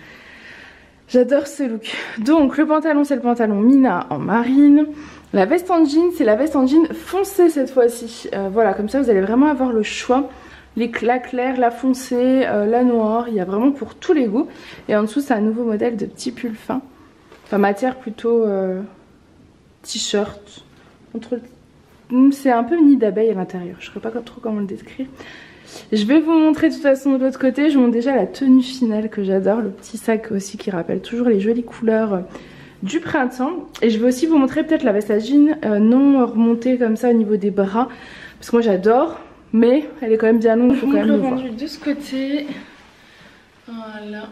J'adore ce look. Donc le pantalon, c'est le pantalon Mina en marine. La veste en jean, c'est la veste en jean foncée cette fois-ci. Voilà, comme ça vous allez vraiment avoir le choix. La claire, la foncée, la noire, il y a vraiment pour tous les goûts. Et en dessous, c'est un nouveau modèle de petit pull fin. Enfin, matière plutôt t-shirt. C'est un peu nid d'abeille à l'intérieur. Je ne sais pas trop comment le décrire. Je vais vous montrer de toute façon de l'autre côté. Je vous montre déjà la tenue finale que j'adore. Le petit sac aussi qui rappelle toujours les jolies couleurs du printemps. Et je vais aussi vous montrer peut-être la veste à jean non remontée comme ça au niveau des bras. Parce que moi j'adore. Mais elle est quand même bien longue. Il faut quand même le rendu de ce côté. Voilà.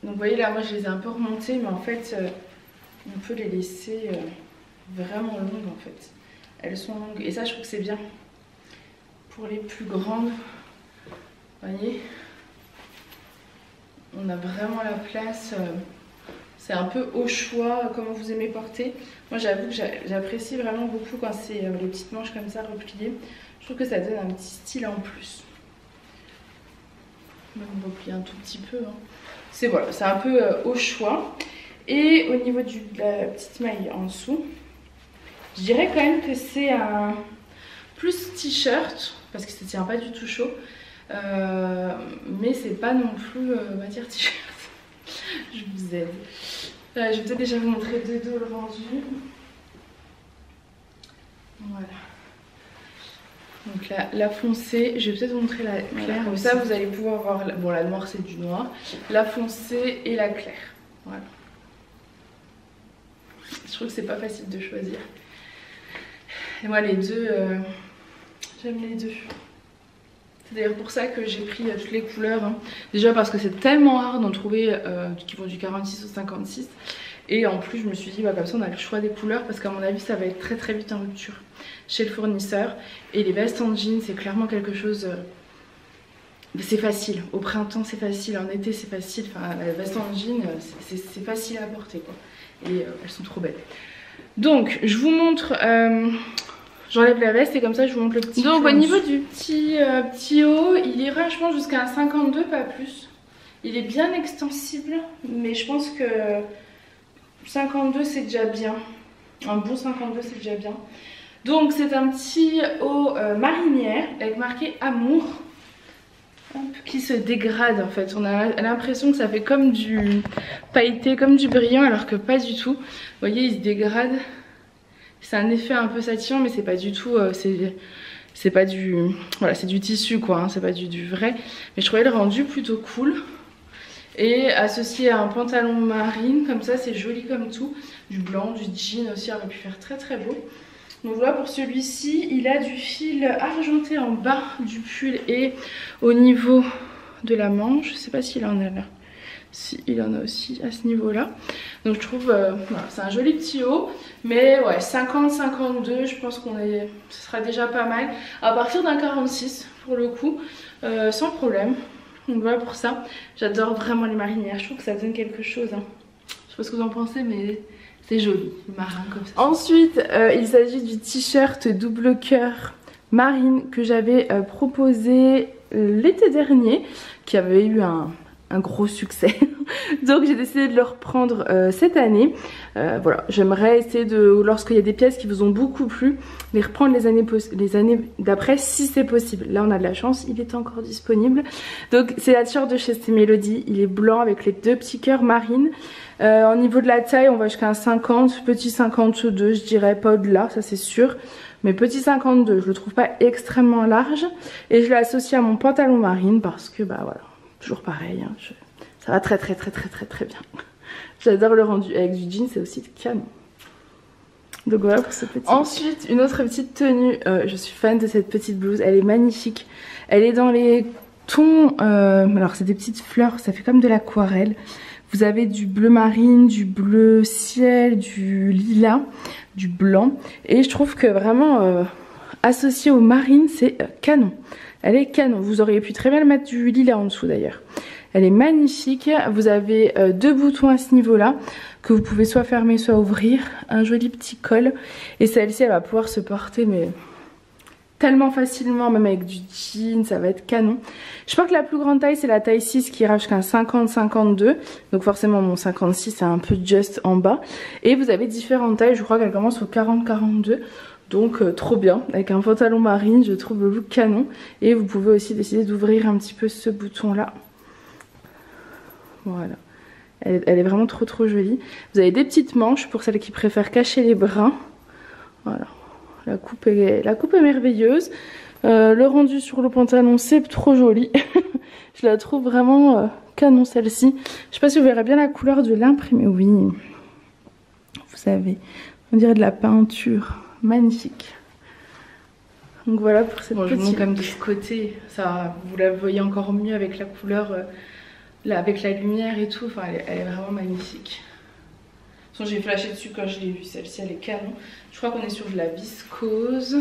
Donc vous voyez là, moi je les ai un peu remontées, mais en fait on peut les laisser vraiment longues en fait. Elles sont longues et ça je trouve que c'est bien pour les plus grandes. Vous voyez, on a vraiment la place. C'est un peu au choix comment vous aimez porter. Moi j'avoue que j'apprécie vraiment beaucoup quand c'est les petites manches comme ça repliées. Je trouve que ça donne un petit style en plus. Même on va plier un tout petit peu. Hein. C'est voilà, c'est un peu au choix. Et au niveau de la petite maille en dessous, je dirais quand même que c'est un plus t-shirt parce que ça tient pas du tout chaud. Mais c'est pas non plus matière t-shirt. Je vous aide. Je vais peut-être déjà vous montrer de dos le rendu. Voilà. Donc la foncée, je vais peut-être vous montrer la claire. Comme ça vous allez pouvoir voir. Bon, la noire c'est du noir. La foncée et la claire. Voilà. Je trouve que c'est pas facile de choisir. Et moi les deux, j'aime les deux. C'est d'ailleurs pour ça que j'ai pris toutes les couleurs. Hein. Déjà parce que c'est tellement rare d'en trouver qui vont du 46 au 56. Et en plus je me suis dit bah, comme ça on a le choix des couleurs parce qu'à mon avis ça va être très très vite en rupture chez le fournisseur. Et les vestes en jean c'est clairement quelque chose... c'est facile. Au printemps c'est facile, en été c'est facile. Enfin la veste en jean c'est facile à porter quoi. Et elles sont trop belles. Donc je vous montre... j'enlève la veste et comme ça je vous montre le petit. Donc au niveau du petit haut, il ira je pense jusqu'à un 52, pas plus. Il est bien extensible, mais je pense que 52 c'est déjà bien. Un bon 52 c'est déjà bien. Donc c'est un petit haut marinière avec marqué amour. Hop, qui se dégrade en fait. On a l'impression que ça fait comme du pailleté, comme du brillant alors que pas du tout. Vous voyez il se dégrade. C'est un effet un peu satin mais c'est pas du tout, c'est pas du, voilà c'est du tissu quoi, hein, c'est pas du vrai. Mais je trouvais le rendu plutôt cool. Et associé à un pantalon marine comme ça c'est joli comme tout. Du blanc, du jean aussi, on aurait pu faire très très beau. Donc voilà pour celui-ci, il a du fil argenté en bas du pull et au niveau de la manche. Je sais pas s'il en a là. Si, il en a aussi à ce niveau là. Donc je trouve voilà, c'est un joli petit haut. Mais ouais 50-52 je pense ce sera déjà pas mal. À partir d'un 46 pour le coup sans problème. Donc voilà pour ça. J'adore vraiment les marinières. Je trouve que ça donne quelque chose hein. Je sais pas ce que vous en pensez mais c'est joli, marin comme ça. Ensuite il s'agit du t-shirt double cœur marine que j'avais proposé l'été dernier. Qui avait eu un gros succès. Donc j'ai décidé de le reprendre cette année. Voilà, j'aimerais essayer de, lorsqu'il y a des pièces qui vous ont beaucoup plu, les reprendre les années d'après si c'est possible. Là on a de la chance, il est encore disponible. Donc c'est la t-shirt de chez Mélodie, il est blanc avec les deux petits cœurs marines. Au niveau de la taille on va jusqu'à un 50, petit 52 je dirais, pas au-delà, ça c'est sûr. Mais petit 52, je le trouve pas extrêmement large. Et je l'ai associé à mon pantalon marine parce que bah voilà, toujours pareil, hein, ça va très bien. J'adore le rendu. Avec du jean c'est aussi canon. Donc voilà pour ce petit. Ensuite une autre petite tenue. Je suis fan de cette petite blouse. Elle est magnifique. Elle est dans les tons. Alors c'est des petites fleurs. Ça fait comme de l'aquarelle. Vous avez du bleu marine, du bleu ciel, du lilas, du blanc. Et je trouve que vraiment associé aux marines c'est canon. Elle est canon. Vous auriez pu très bien mettre du lilas en dessous d'ailleurs. Elle est magnifique. Vous avez deux boutons à ce niveau-là que vous pouvez soit fermer soit ouvrir. Un joli petit col. Et celle-ci elle va pouvoir se porter mais tellement facilement, même avec du jean, ça va être canon. Je crois que la plus grande taille c'est la taille 6 qui ira jusqu'à 50-52. Donc forcément mon 56 c'est un peu just en bas. Et vous avez différentes tailles, je crois qu'elle commence au 40-42. Donc trop bien, avec un pantalon marine, je trouve le look canon. Et vous pouvez aussi décider d'ouvrir un petit peu ce bouton là. Voilà, elle est vraiment trop jolie. Vous avez des petites manches pour celles qui préfèrent cacher les bras. Voilà, la coupe est merveilleuse. Le rendu sur le pantalon c'est trop joli. Je la trouve vraiment canon celle-ci. Je sais pas si vous verrez bien la couleur de l'imprimé. Oui, vous savez, on dirait de la peinture. Magnifique. Donc voilà pour cette petite. Je vous montre quand même de ce côté, ça, vous la voyez encore mieux avec la couleur, là, avec la lumière et tout. Enfin, elle est vraiment magnifique. De toute façon, j'ai flashé dessus quand je l'ai vue, celle-ci elle est canon. Je crois qu'on est sur de la viscose.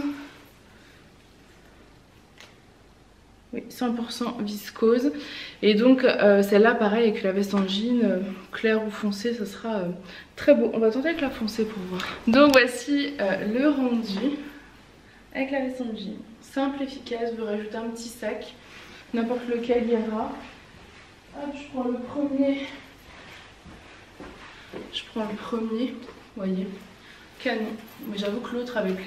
Oui, 100% viscose. Et donc celle-là pareil avec la veste en jean, clair ou foncé, ça sera très beau. On va tenter avec la foncée pour voir. Donc voici le rendu avec la veste en jean. Simple, efficace, vous rajoutez un petit sac, n'importe lequel ira. Hop, je prends le premier. Vous voyez, canon. Mais j'avoue que l'autre avec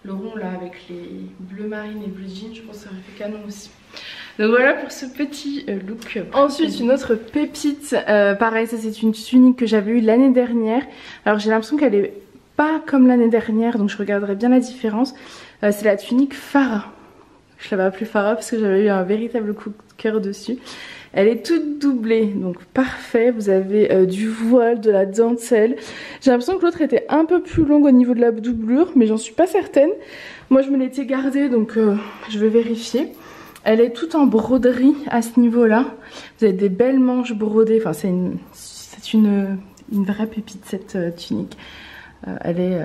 le rond là, avec les bleus marine et bleu jean, je pense que ça aurait fait canon aussi. Donc voilà pour ce petit look. Ensuite une autre pépite, pareil ça c'est une tunique que j'avais eue l'année dernière. Alors j'ai l'impression qu'elle est pas comme l'année dernière, donc je regarderai bien la différence. C'est la tunique Farah. Je l'avais appelée Farah parce que j'avais eu un véritable coup de cœur dessus. Elle est toute doublée, donc parfait. Vous avez du voile, de la dentelle. J'ai l'impression que l'autre était un peu plus longue au niveau de la doublure, mais j'en suis pas certaine. Moi je me l'étais gardée, donc je vais vérifier. Elle est toute en broderie à ce niveau-là. Vous avez des belles manches brodées. Enfin c'est une vraie pépite cette tunique. Elle est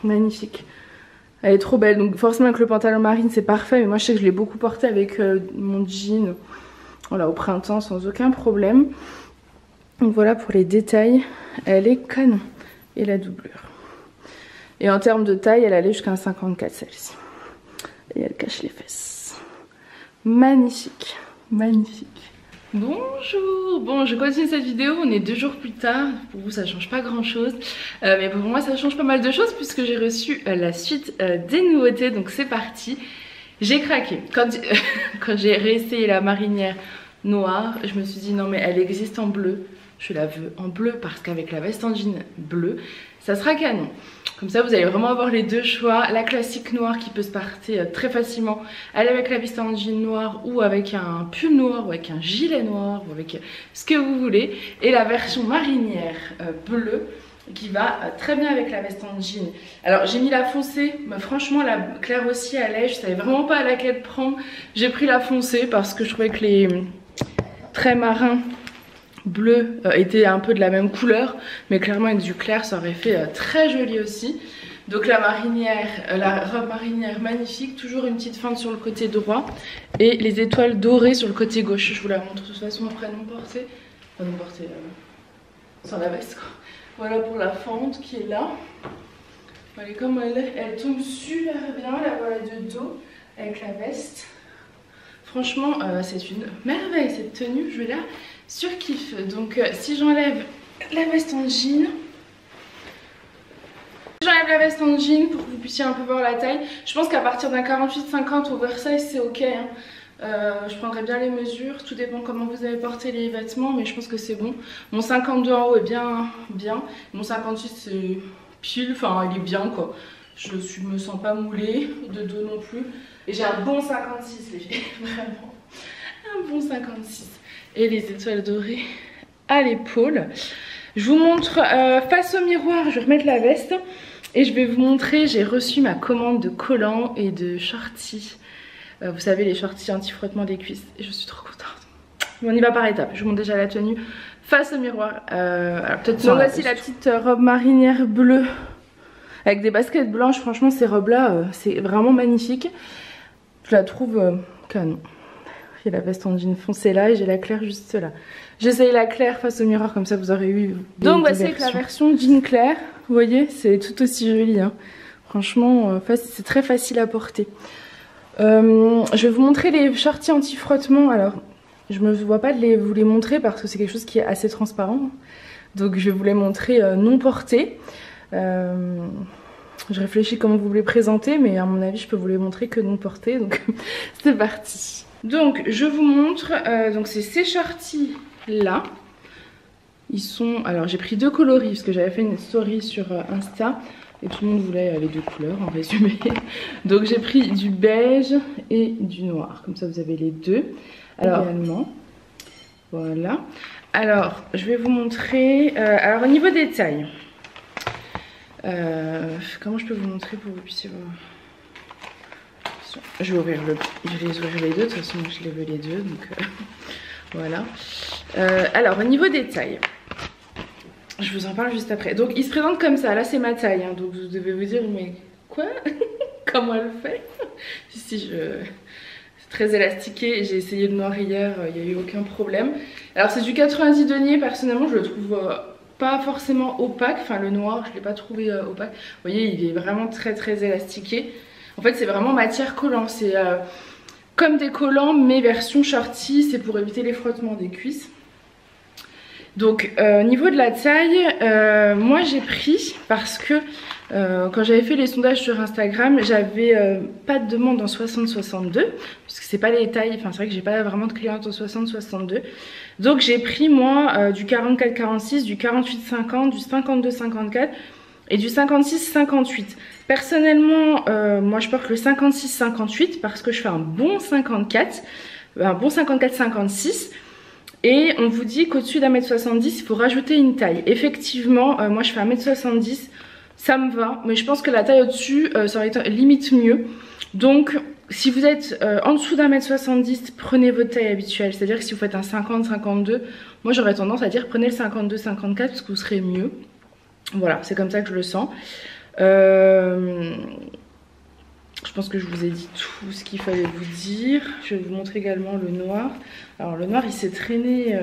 magnifique. Elle est trop belle. Donc forcément avec le pantalon marine c'est parfait, mais moi je sais que je l'ai beaucoup porté avec mon jean. Voilà, au printemps sans aucun problème. Donc voilà pour les détails, elle est canon. Et la doublure. Et en termes de taille, elle allait jusqu'à un 54 celle-ci. Et elle cache les fesses. Magnifique, magnifique. Bonjour, bon je continue cette vidéo, on est 2 jours plus tard, pour vous ça change pas grand chose, mais pour moi ça change pas mal de choses puisque j'ai reçu la suite des nouveautés, donc c'est parti. J'ai craqué, quand j'ai réessayé la marinière noire, je me suis dit non mais elle existe en bleu, je la veux en bleu parce qu'avec la veste en jean bleu, ça sera canon. Comme ça vous allez vraiment avoir les deux choix, la classique noire qui peut se porter très facilement, elle avec la veste en jean noire ou avec un pull noir ou avec un gilet noir ou avec ce que vous voulez, et la version marinière bleue qui va très bien avec la veste en jean. Alors j'ai mis la foncée, mais franchement la claire aussi allait, je savais vraiment pas laquelle prendre. J'ai pris la foncée parce que je trouvais que les traits marins bleus étaient un peu de la même couleur, mais clairement avec du clair ça aurait fait très joli aussi. Donc la marinière, la robe marinière magnifique, toujours une petite feinte sur le côté droit et les étoiles dorées sur le côté gauche. Je vous la montre de toute façon après non portée, enfin non portée sans la veste quoi. Voilà pour la fente qui est là. Voyez comme elle tombe super bien, la voilà de dos avec la veste. Franchement c'est une merveille cette tenue, je la surkiffe. Donc si j'enlève la veste en jean, pour que vous puissiez un peu voir la taille, je pense qu'à partir d'un 48-50 oversize c'est ok hein. Je prendrai bien les mesures, tout dépend comment vous avez porté les vêtements, mais je pense que c'est bon. Mon 52 en haut est bien. Mon 56 c'est pile, enfin il est bien quoi. Je me sens pas moulée, de dos non plus. Et j'ai un bon 56 léger, vraiment. Un bon 56. Et les étoiles dorées à l'épaule. Je vous montre face au miroir, je vais remettre la veste. Et je vais vous montrer, j'ai reçu ma commande de collants et de shorties. Vous savez les shorties anti-frottement des cuisses. Et je suis trop contente. On y va par étapes. Je vous montre déjà la tenue face au miroir. Alors peut-être. Donc voici la petite robe marinière bleue avec des baskets blanches. Franchement ces robes là c'est vraiment magnifique. Je la trouve canon. J'ai la veste en jean foncé là et j'ai la claire juste là. J'essaye la claire face au miroir comme ça vous aurez eu. Donc voici avec la version jean clair. Vous voyez c'est tout aussi joli hein. Franchement c'est très facile à porter. Je vais vous montrer les shorties anti-frottement. Alors je ne me vois pas de vous les montrer parce que c'est quelque chose qui est assez transparent. Donc je vais vous les montrer non portés. Je réfléchis comment vous les présenter, mais à mon avis je peux vous les montrer que non portés. Donc c'est parti. Donc je vous montre, donc c'est ces shorties là. Ils sont, alors j'ai pris 2 coloris parce que j'avais fait une story sur Insta. Et tout le monde voulait les 2 couleurs en résumé. Donc j'ai pris du beige et du noir. Comme ça vous avez les 2. Alors également. Voilà. Alors je vais vous montrer. Alors au niveau des tailles. Comment je peux vous montrer pour que vous puissiez voir. Je vais les ouvrir les deux, de toute façon je les veux les deux, donc voilà. Alors au niveau des tailles, je vous en parle juste après. Donc il se présente comme ça, là c'est ma taille, hein, donc vous devez vous dire mais quoi? Comment elle fait? Si c'est très élastiqué, j'ai essayé le noir hier, il n'y a eu aucun problème. Alors c'est du 90 deniers, personnellement je le trouve pas forcément opaque, enfin le noir je l'ai pas trouvé opaque. Vous voyez il est vraiment très élastiqué. En fait c'est vraiment matière collant, c'est comme des collants mais version shorty, c'est pour éviter les frottements des cuisses. Donc au niveau de la taille, moi j'ai pris parce que quand j'avais fait les sondages sur Instagram, j'avais pas de demande en 60-62 puisque c'est pas les tailles, enfin c'est vrai que j'ai pas vraiment de clientes en 60-62. Donc j'ai pris moi du 44-46, du 48-50, du 52-54 et du 56-58. Personnellement, moi je porte le 56-58 parce que je fais un bon 54, un bon 54-56. Et on vous dit qu'au-dessus d'1m70, il faut rajouter une taille. Effectivement, moi je fais 1m70, ça me va. Mais je pense que la taille au-dessus, ça aurait été limite mieux. Donc, si vous êtes en dessous d'1m70, prenez votre taille habituelle. C'est-à-dire que si vous faites un 50-52, moi j'aurais tendance à dire prenez le 52-54 parce que vous serez mieux. Voilà, c'est comme ça que je le sens. Je pense que je vous ai dit tout ce qu'il fallait vous dire. Je vais vous montrer également le noir. Alors le noir il s'est traîné,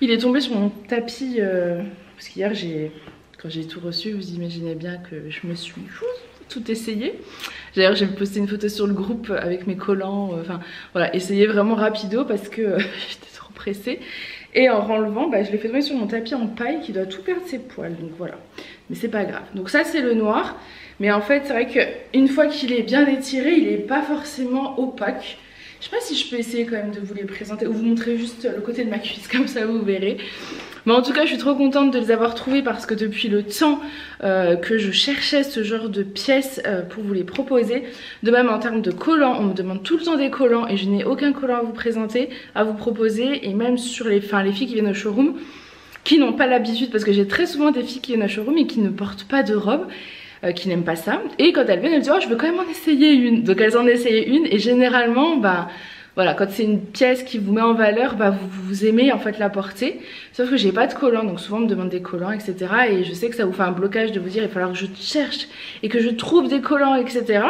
il est tombé sur mon tapis parce qu'hier quand j'ai tout reçu, vous imaginez bien que je me suis tout essayé. D'ailleurs j'ai posté une photo sur le groupe avec mes collants, enfin voilà, essayé vraiment rapido parce que j'étais trop pressée. Et en renlevant, bah, je l'ai fait tomber sur mon tapis en paille qui doit tout perdre ses poils, donc voilà. Mais c'est pas grave. Donc ça c'est le noir. Mais en fait c'est vrai qu'une fois qu'il est bien étiré, il n'est pas forcément opaque. Je sais pas si je peux essayer quand même de vous les présenter ou vous montrer juste le côté de ma cuisse, comme ça vous verrez. Mais en tout cas je suis trop contente de les avoir trouvés parce que depuis le temps que je cherchais ce genre de pièces pour vous les proposer, de même en termes de collants, on me demande tout le temps des collants et je n'ai aucun collant à vous présenter, à vous proposer. Et même sur les filles qui viennent au showroom, qui n'ont pas l'habitude, parce que j'ai très souvent des filles qui viennent au showroom et qui ne portent pas de robe, qui n'aiment pas ça, et quand elles viennent elles disent oh je veux quand même en essayer une, donc elles en essayent une et généralement bah voilà, quand c'est une pièce qui vous met en valeur, bah vous aimez en fait la porter. Sauf que j'ai pas de collants, donc souvent on me demande des collants etc, et je sais que ça vous fait un blocage de vous dire il va falloir que je cherche et que je trouve des collants etc.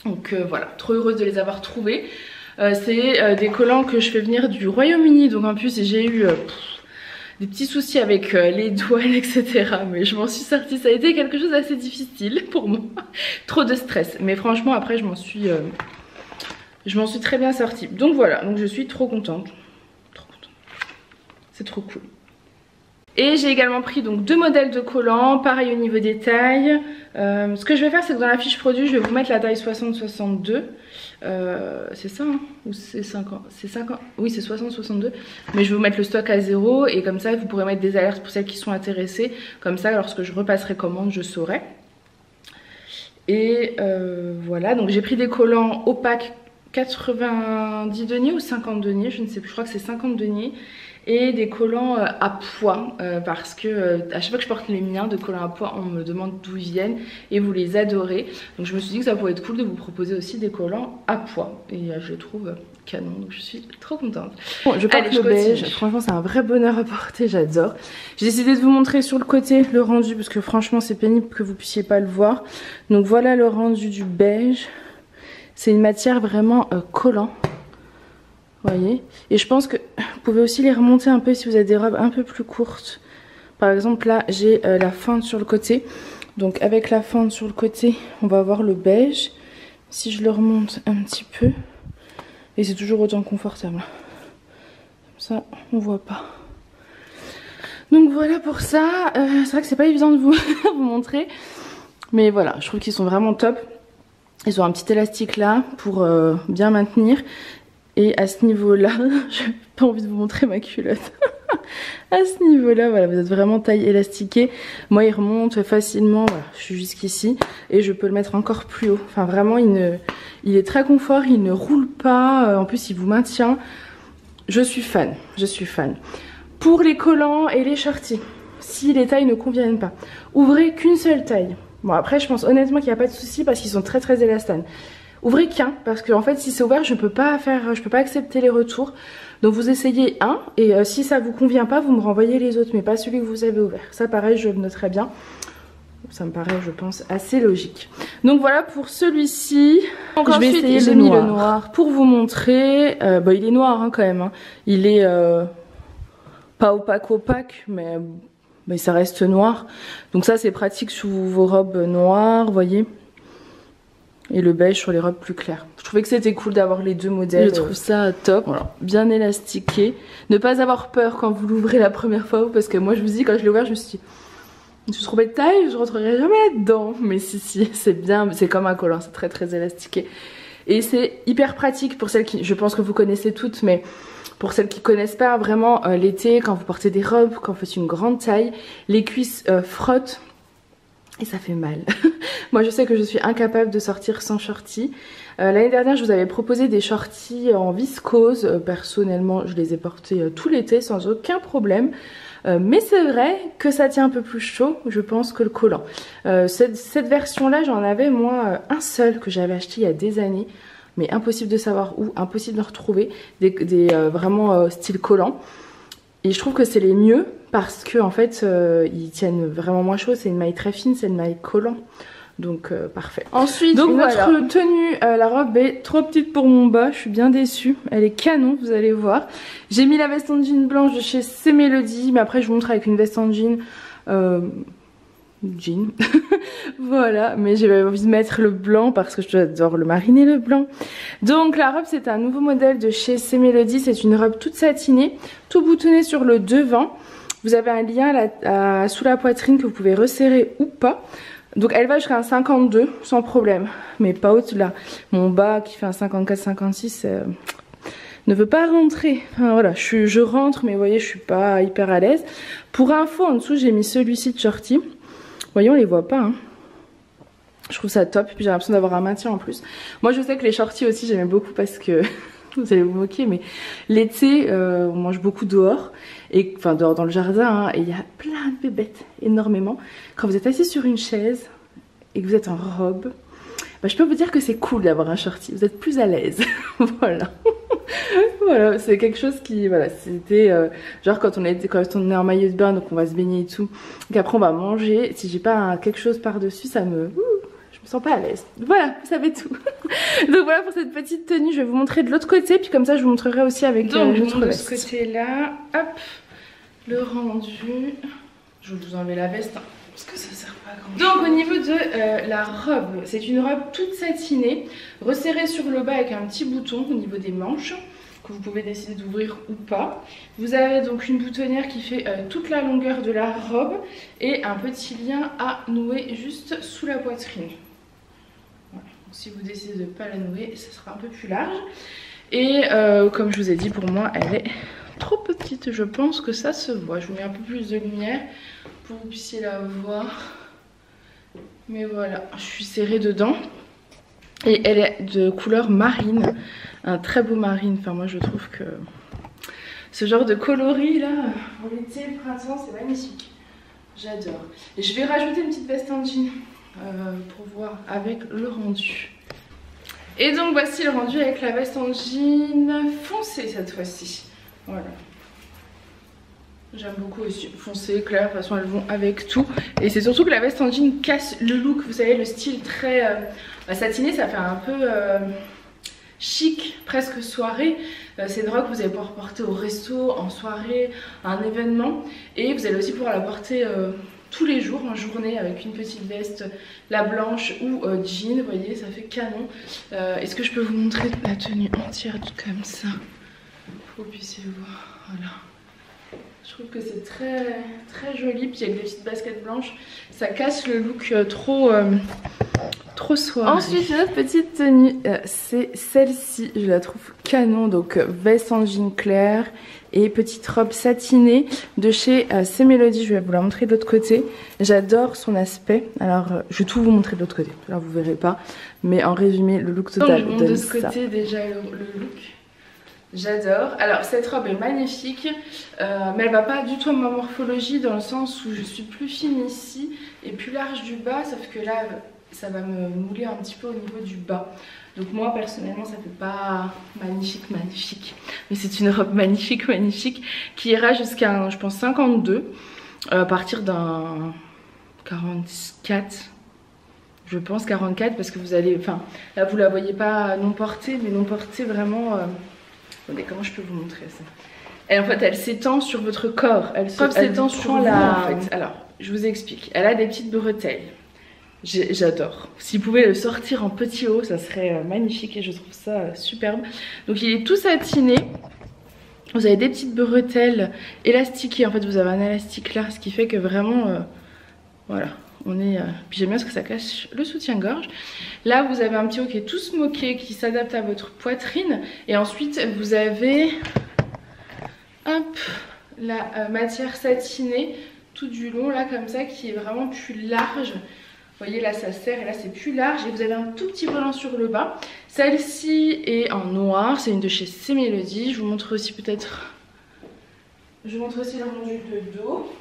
Donc voilà, trop heureuse de les avoir trouvés. C'est des collants que je fais venir du Royaume-Uni, donc en plus j'ai eu des petits soucis avec les douanes etc, mais je m'en suis sortie. Ça a été quelque chose d'assez difficile pour moi, trop de stress, mais franchement après je m'en suis très bien sortie. Donc voilà, donc je suis trop contente, c'est trop cool. Et j'ai également pris donc 2 modèles de collants, pareil au niveau des tailles. Ce que je vais faire c'est que dans la fiche produit je vais vous mettre la taille 60-62. C'est ça hein, ou c'est 50? C'est 50, oui c'est 60-62. Mais je vais vous mettre le stock à 0 et comme ça vous pourrez mettre des alertes pour celles qui sont intéressées. Comme ça lorsque je repasserai commande je saurai. Et voilà, donc j'ai pris des collants opaques 90 deniers ou 50 deniers, je ne sais plus, je crois que c'est 50 deniers. Et des collants à poids parce que à chaque fois que je porte les miens de collants à poids on me demande d'où ils viennent et vous les adorez, donc je me suis dit que ça pourrait être cool de vous proposer aussi des collants à poids et je les trouve canon, donc je suis trop contente. Bon, je porte le beige, franchement c'est un vrai bonheur à porter, j'adore. J'ai décidé de vous montrer sur le côté le rendu parce que franchement c'est pénible que vous puissiez pas le voir. Donc voilà le rendu du beige, c'est une matière vraiment collant. Voyez, et je pense que vous pouvez aussi les remonter un peu si vous avez des robes un peu plus courtes. Par exemple là j'ai la fente sur le côté, donc avec la fente sur le côté on va avoir le beige. Si je le remonte un petit peu, et c'est toujours autant confortable, comme ça on voit pas. Donc voilà pour ça, c'est vrai que c'est pas évident de vous montrer, mais voilà je trouve qu'ils sont vraiment top. Ils ont un petit élastique là pour bien maintenir. Et à ce niveau-là, j'ai pas envie de vous montrer ma culotte. À ce niveau-là, voilà, vous êtes vraiment taille élastiquée. Moi, il remonte facilement. Voilà, je suis jusqu'ici et je peux le mettre encore plus haut. Enfin, vraiment, il est très confort, il ne roule pas. En plus, il vous maintient. Je suis fan, je suis fan. Pour les collants et les shorties, si les tailles ne conviennent pas, ouvrez qu'une seule taille. Bon, après, je pense honnêtement qu'il n'y a pas de souci parce qu'ils sont très élastanes. ouvrez qu'un, parce que en fait si c'est ouvert je peux pas accepter les retours. Donc vous essayez un et si ça vous convient pas vous me renvoyez les autres, mais pas celui que vous avez ouvert. Ça pareil je le noterai bien. Ça me paraît, je pense, assez logique. Donc voilà pour celui-ci. Je vais essayer le noir pour vous montrer. Bah, il est noir hein, quand même. Hein. Il est pas opaque, mais ça reste noir. Donc ça c'est pratique sous vos robes noires, vous voyez. Et le beige sur les robes plus claires. Je trouvais que c'était cool d'avoir les deux modèles. Je trouve ça top. Voilà. Bien élastiqué. Ne pas avoir peur quand vous l'ouvrez la première fois. Parce que moi je vous dis, quand je l'ai ouvert, je me suis dit... Je suis trompée de taille, je rentrerai jamais là-dedans. Mais si, c'est bien, c'est comme un collant, c'est très élastiqué. Et c'est hyper pratique pour celles qui, je pense que vous connaissez toutes, mais pour celles qui connaissent pas, vraiment l'été, quand vous portez des robes, quand vous faites une grande taille, les cuisses frottent et ça fait mal. Moi je sais que je suis incapable de sortir sans shorty. L'année dernière je vous avais proposé des shorties en viscose. Personnellement je les ai portés tout l'été sans aucun problème. Mais c'est vrai que ça tient un peu plus chaud, je pense, que le collant. Cette version-là, j'en avais moi un seul que j'avais acheté il y a des années, mais impossible de savoir où, impossible de retrouver, vraiment style collant. Et je trouve que c'est les mieux parce que en fait, ils tiennent vraiment moins chaud. C'est une maille très fine, c'est une maille collant. Donc parfait. Ensuite, donc notre tenue, la robe est trop petite pour mon bas, je suis bien déçue. Elle est canon, vous allez voir. J'ai mis la veste en jean blanche de chez C'est Mélodie, mais après je vous montre avec une veste en jean. Voilà, mais j'avais envie de mettre le blanc parce que j'adore le mariner le blanc. Donc la robe c'est un nouveau modèle de chez C'est Mélodie, c'est une robe toute satinée, tout boutonné sur le devant. Vous avez un lien sous la poitrine que vous pouvez resserrer ou pas. Donc elle va jusqu'à un 52 sans problème, mais pas au-delà. Mon bas qui fait un 54-56 ne veut pas rentrer. Enfin, voilà, je rentre, mais vous voyez, je suis pas hyper à l'aise. Pour info, en dessous, j'ai mis celui-ci de shorty. Vous voyez, on les voit pas. Hein. Je trouve ça top, puis j'ai l'impression d'avoir un maintien en plus. Moi, je sais que les shorties aussi, j'aimais beaucoup parce que... Vous allez vous moquer, mais l'été, on mange beaucoup dehors. Et enfin, dehors dans le jardin, hein, et il y a plein de bébêtes, énormément. Quand vous êtes assis sur une chaise et que vous êtes en robe, bah, je peux vous dire que c'est cool d'avoir un shorty. Vous êtes plus à l'aise. Voilà. Voilà, c'est quelque chose qui, voilà, c'était genre quand on est en maillot de bain, donc on va se baigner et tout. Donc après, on va manger. Si j'ai pas quelque chose par-dessus, ça me... Je me sens pas à l'aise. Voilà, vous savez tout. Donc voilà pour cette petite tenue. Je vais vous montrer de l'autre côté. Puis comme ça, je vous montrerai aussi avec l'autre veste. De ce côté-là, hop, le rendu. Je vais vous enlever la veste hein, parce que ça sert pas à grand chose. Donc au niveau de la robe, c'est une robe toute satinée, resserrée sur le bas avec un petit bouton au niveau des manches que vous pouvez décider d'ouvrir ou pas. Vous avez donc une boutonnière qui fait toute la longueur de la robe et un petit lien à nouer juste sous la poitrine. Voilà. Donc, si vous décidez de ne pas la nouer, ça sera un peu plus large. Et comme je vous ai dit, pour moi, elle est trop petite. Je pense que ça se voit. Je vous mets un peu plus de lumière pour que vous puissiez la voir. Mais voilà, je suis serrée dedans. Et elle est de couleur marine. Un très beau marine. Enfin, moi, je trouve que ce genre de coloris là, pour l'été, le printemps, c'est magnifique. J'adore. Et je vais rajouter une petite veste en jean pour voir avec le rendu. Et donc voici le rendu avec la veste en jean foncé cette fois-ci. Voilà. J'aime beaucoup aussi foncé, clair, de toute façon elles vont avec tout. Et c'est surtout que la veste en jean casse le look, vous savez, le style très satiné, ça fait un peu chic, presque soirée. C'est une robe que vous allez pouvoir porter au resto, en soirée, à un événement. Et vous allez aussi pouvoir la porter tous les jours, en journée, avec une petite veste, la blanche ou jean, vous voyez, ça fait canon. Est-ce que je peux vous montrer la tenue entière comme ça pour que vous puissiez voir, voilà. Je trouve que c'est très joli, puis avec des petites baskets blanches, ça casse le look trop soirée. Ensuite, notre petite tenue, c'est celle-ci, je la trouve canon, donc veste en jean clair et petite robe satinée de chez C'est Mélodie. Je vais vous la montrer de l'autre côté. J'adore son aspect. Alors, je vais tout vous montrer de l'autre côté. Là, vous verrez pas, mais en résumé, le look total. Donc, je montre de ce côté déjà le look. J'adore. Alors cette robe est magnifique, mais elle va pas du tout à ma morphologie dans le sens où je suis plus fine ici et plus large du bas, sauf que là ça va me mouler un petit peu au niveau du bas. Donc moi personnellement ça fait pas magnifique mais c'est une robe magnifique qui ira jusqu'à je pense 52 à partir d'un 44, je pense 44, parce que vous allez, enfin là vous la voyez pas non portée, mais non portée vraiment attendez, comment je peux vous montrer ça? En fait elle s'étend sur votre corps, elle s'étend sur vous en fait. Alors je vous explique, elle a des petites bretelles. J'adore. S'il pouvait le sortir en petit haut, ça serait magnifique et je trouve ça superbe. Donc il est tout satiné. Vous avez des petites bretelles élastiquées. En fait, vous avez un élastique là, ce qui fait que vraiment, voilà, on est. Puis j'aime bien parce que ça cache le soutien-gorge. Là, vous avez un petit haut qui est tout smoké, qui s'adapte à votre poitrine. Et ensuite, vous avez, hop, la matière satinée tout du long là comme ça, qui est vraiment plus large. Vous voyez là ça serre et là c'est plus large et vous avez un tout petit volant sur le bas. Celle-ci est en noir, c'est une de chez Cmélodie. Je vous montre aussi peut-être, je vous montre aussi le rendu de dos.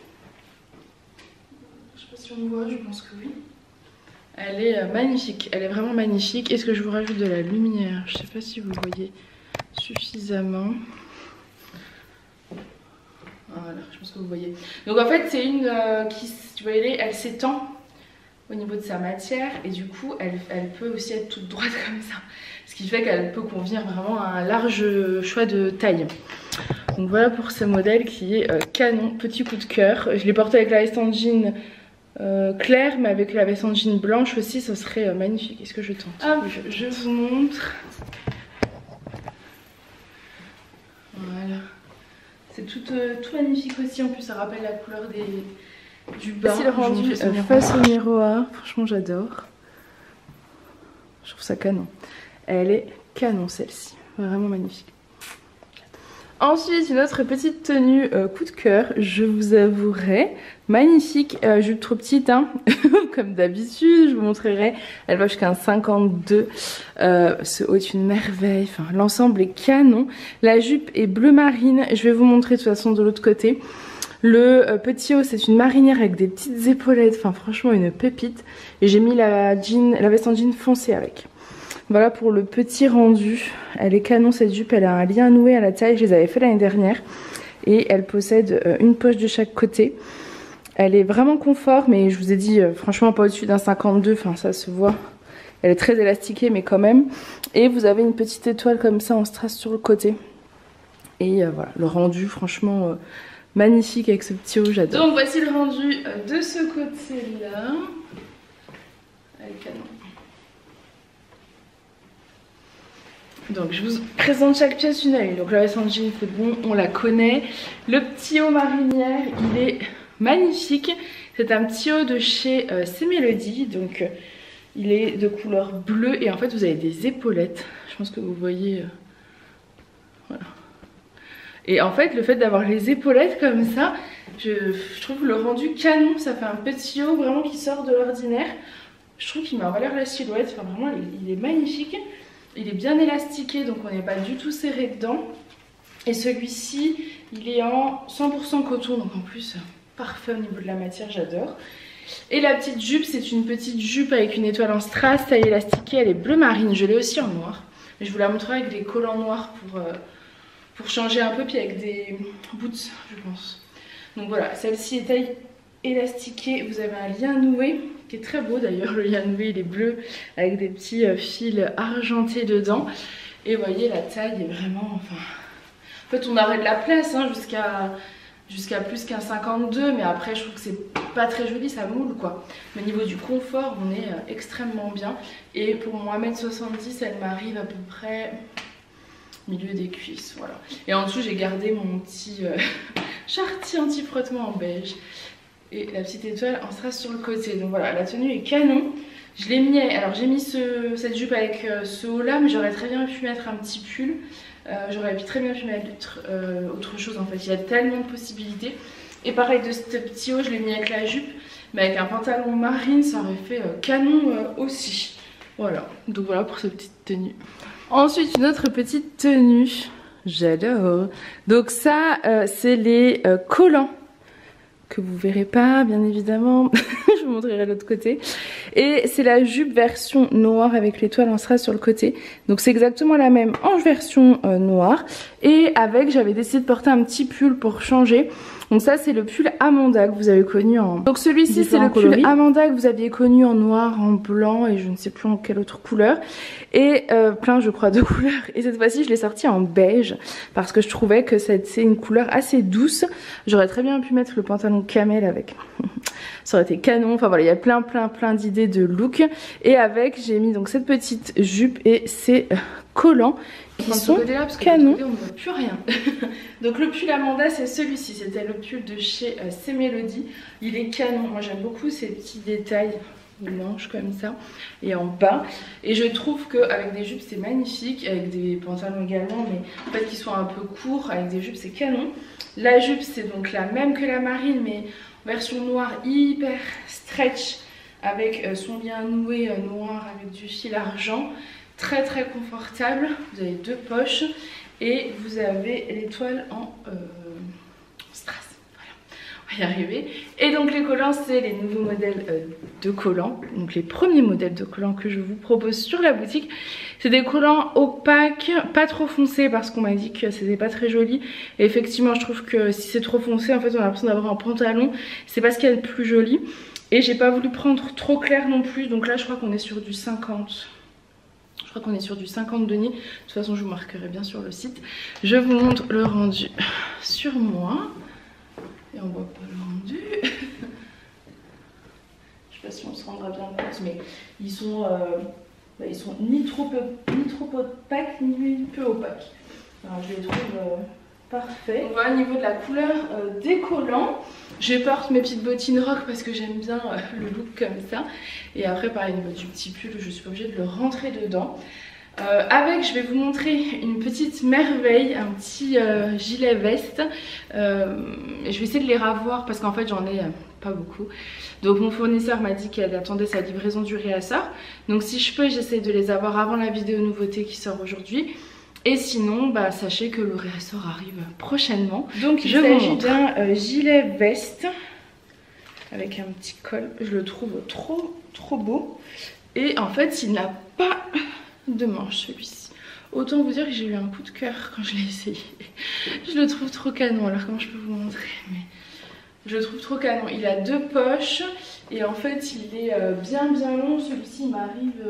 Je sais pas si on voit, je pense que oui. Elle est magnifique, elle est vraiment magnifique. Est-ce que je vous rajoute de la lumière? Je sais pas si vous voyez suffisamment. Voilà, je pense que vous voyez. Donc en fait c'est une qui, tu vois, elle s'étend au niveau de sa matière et du coup elle peut aussi être toute droite comme ça, ce qui fait qu'elle peut convenir vraiment à un large choix de taille. Donc voilà pour ce modèle qui est canon, petit coup de cœur. Je l'ai porté avec la veste en jean claire, mais avec la veste en jean blanche aussi ce serait magnifique. Est-ce que je tente? Hop, je vous montre. Voilà, c'est tout magnifique aussi, en plus ça rappelle la couleur du bas. Voici le rendu face au miroir. Franchement j'adore. Je trouve ça canon. Elle est canon celle-ci. Vraiment magnifique. Ensuite une autre petite tenue coup de cœur. Je vous avouerai. Magnifique. Jupe trop petite hein. Comme d'habitude. Je vous montrerai. Elle va jusqu'à un 52. Ce haut est une merveille. Enfin, l'ensemble est canon. La jupe est bleu marine. Je vais vous montrer de toute façon de l'autre côté. Le petit haut c'est une marinière avec des petites épaulettes, enfin franchement une pépite. Et j'ai mis la veste en jean foncé avec. Voilà pour le petit rendu. Elle est canon cette jupe, elle a un lien noué à la taille, je les avais fait l'année dernière. Et elle possède une poche de chaque côté. Elle est vraiment confort, mais je vous ai dit franchement pas au-dessus d'un 52, enfin ça se voit. Elle est très élastiquée mais quand même. Et vous avez une petite étoile comme ça en strass sur le côté. Et voilà, le rendu franchement... magnifique avec ce petit haut, j'adore. Donc voici le rendu de ce côté-là. Elle est canon. Donc je vous présente chaque pièce une à une. Donc la veste en jean, c'est bon, on la connaît. Le petit haut marinière, il est magnifique. C'est un petit haut de chez Cmélodie. Donc il est de couleur bleue et en fait vous avez des épaulettes. Je pense que vous voyez... voilà. Et en fait le fait d'avoir les épaulettes comme ça, je trouve le rendu canon. Ça fait un petit haut vraiment qui sort de l'ordinaire. Je trouve qu'il met en valeur la silhouette. Enfin vraiment il est magnifique. Il est bien élastiqué donc on n'est pas du tout serré dedans. Et celui-ci il est en 100% coton donc en plus parfait au niveau de la matière, j'adore. Et la petite jupe, c'est une petite jupe avec une étoile en strass, taille élastiquée, elle est bleu marine. Je l'ai aussi en noir. Mais je vous la montrerai avec des collants noirs pour changer un peu, puis avec des boots, je pense. Donc voilà, celle-ci est taille élastiquée. Vous avez un lien noué qui est très beau d'ailleurs. Le lien noué, il est bleu avec des petits fils argentés dedans. Et vous voyez, la taille est vraiment... enfin... En fait, on arrête de la place hein, jusqu'à plus qu'un 52, mais après je trouve que c'est pas très joli, ça moule quoi. Mais au niveau du confort, on est extrêmement bien. Et pour mon 1m70, elle m'arrive à peu près milieu des cuisses, voilà. Et en dessous, j'ai gardé mon petit chartier anti-frottement en beige. Et la petite étoile en strass sur le côté. Donc voilà, la tenue est canon. Je l'ai mis, alors j'ai mis cette jupe avec ce haut là, mais j'aurais très bien pu mettre un petit pull. J'aurais très bien pu mettre autre chose en fait, il y a tellement de possibilités. Et pareil de ce petit haut, je l'ai mis avec la jupe, mais avec un pantalon marine, ça aurait fait canon aussi. Voilà, donc voilà pour cette petite tenue. Ensuite, une autre petite tenue, j'adore. Donc ça, c'est les collants que vous verrez pas bien évidemment. Je vous montrerai l'autre côté. Et c'est la jupe version noire avec l'étoile en strass sur le côté. Donc c'est exactement la même en version noire. Et avec, j'avais décidé de porter un petit pull pour changer. Donc ça c'est le pull Amanda que vous avez connu en... Donc celui-ci c'est le pull Amanda que vous aviez connu en noir, en blanc et je ne sais plus en quelle autre couleur. Et plein je crois de couleurs. Et cette fois-ci je l'ai sorti en beige parce que je trouvais que c'est une couleur assez douce. J'aurais très bien pu mettre le pantalon camel avec. Ça aurait été canon. Enfin voilà, il y a plein d'idées de look. Et avec j'ai mis donc cette petite jupe et ces collants qui sont canons. On ne voit plus rien. Donc le pull Amanda c'est celui-ci, c'était le pull de chez C'est Mélodie. Il est canon, moi j'aime beaucoup ces petits détails, les manches comme ça et en bas. Et je trouve qu'avec des jupes c'est magnifique, avec des pantalons également, mais en fait qui sont un peu courts, avec des jupes c'est canon. La jupe c'est donc la même que la marine mais version noire hyper stretch avec son lien noué noir avec du fil argent. Très confortable, vous avez deux poches et vous avez l'étoile en strass. Voilà, on va y arriver. Et donc les collants, c'est les nouveaux modèles de collants, donc les premiers modèles de collants que je vous propose sur la boutique. C'est des collants opaques, pas trop foncés parce qu'on m'a dit que c'était pas très joli. Et effectivement, je trouve que si c'est trop foncé, en fait, on a l'impression d'avoir un pantalon. C'est pas ce qu'il y a de plus joli. Et j'ai pas voulu prendre trop clair non plus, donc là, je crois qu'on est sur du 50. Je crois qu'on est sur du 50 deniers. De toute façon, je vous marquerai bien sur le site. Je vous montre le rendu sur moi. Et on voit pas le rendu. Je sais pas si on se rendra bien compte, mais ils sont ni trop opaques, ni peu opaques. Alors, je les trouve parfaits. On voit au niveau de la couleur des collants. Je porte mes petites bottines rock parce que j'aime bien le look comme ça. Et après pareil, au niveau du petit pull, je suis pas obligée de le rentrer dedans. Avec, je vais vous montrer une petite merveille, un petit gilet veste. Je vais essayer de les ravoir parce qu'en fait j'en ai pas beaucoup. Donc mon fournisseur m'a dit qu'elle attendait sa livraison du réassort. Donc si je peux, j'essaie de les avoir avant la vidéo nouveauté qui sort aujourd'hui. Et sinon, bah, sachez que le réassort arrive prochainement. Donc il s'agit d'un gilet veste avec un petit col. Je le trouve trop beau. Et en fait, il n'a pas de manche celui-ci. Autant vous dire que j'ai eu un coup de cœur quand je l'ai essayé. Je le trouve trop canon. Alors comment je peux vous montrer, mais je le trouve trop canon. Il a deux poches et en fait il est bien long. Celui-ci m'arrive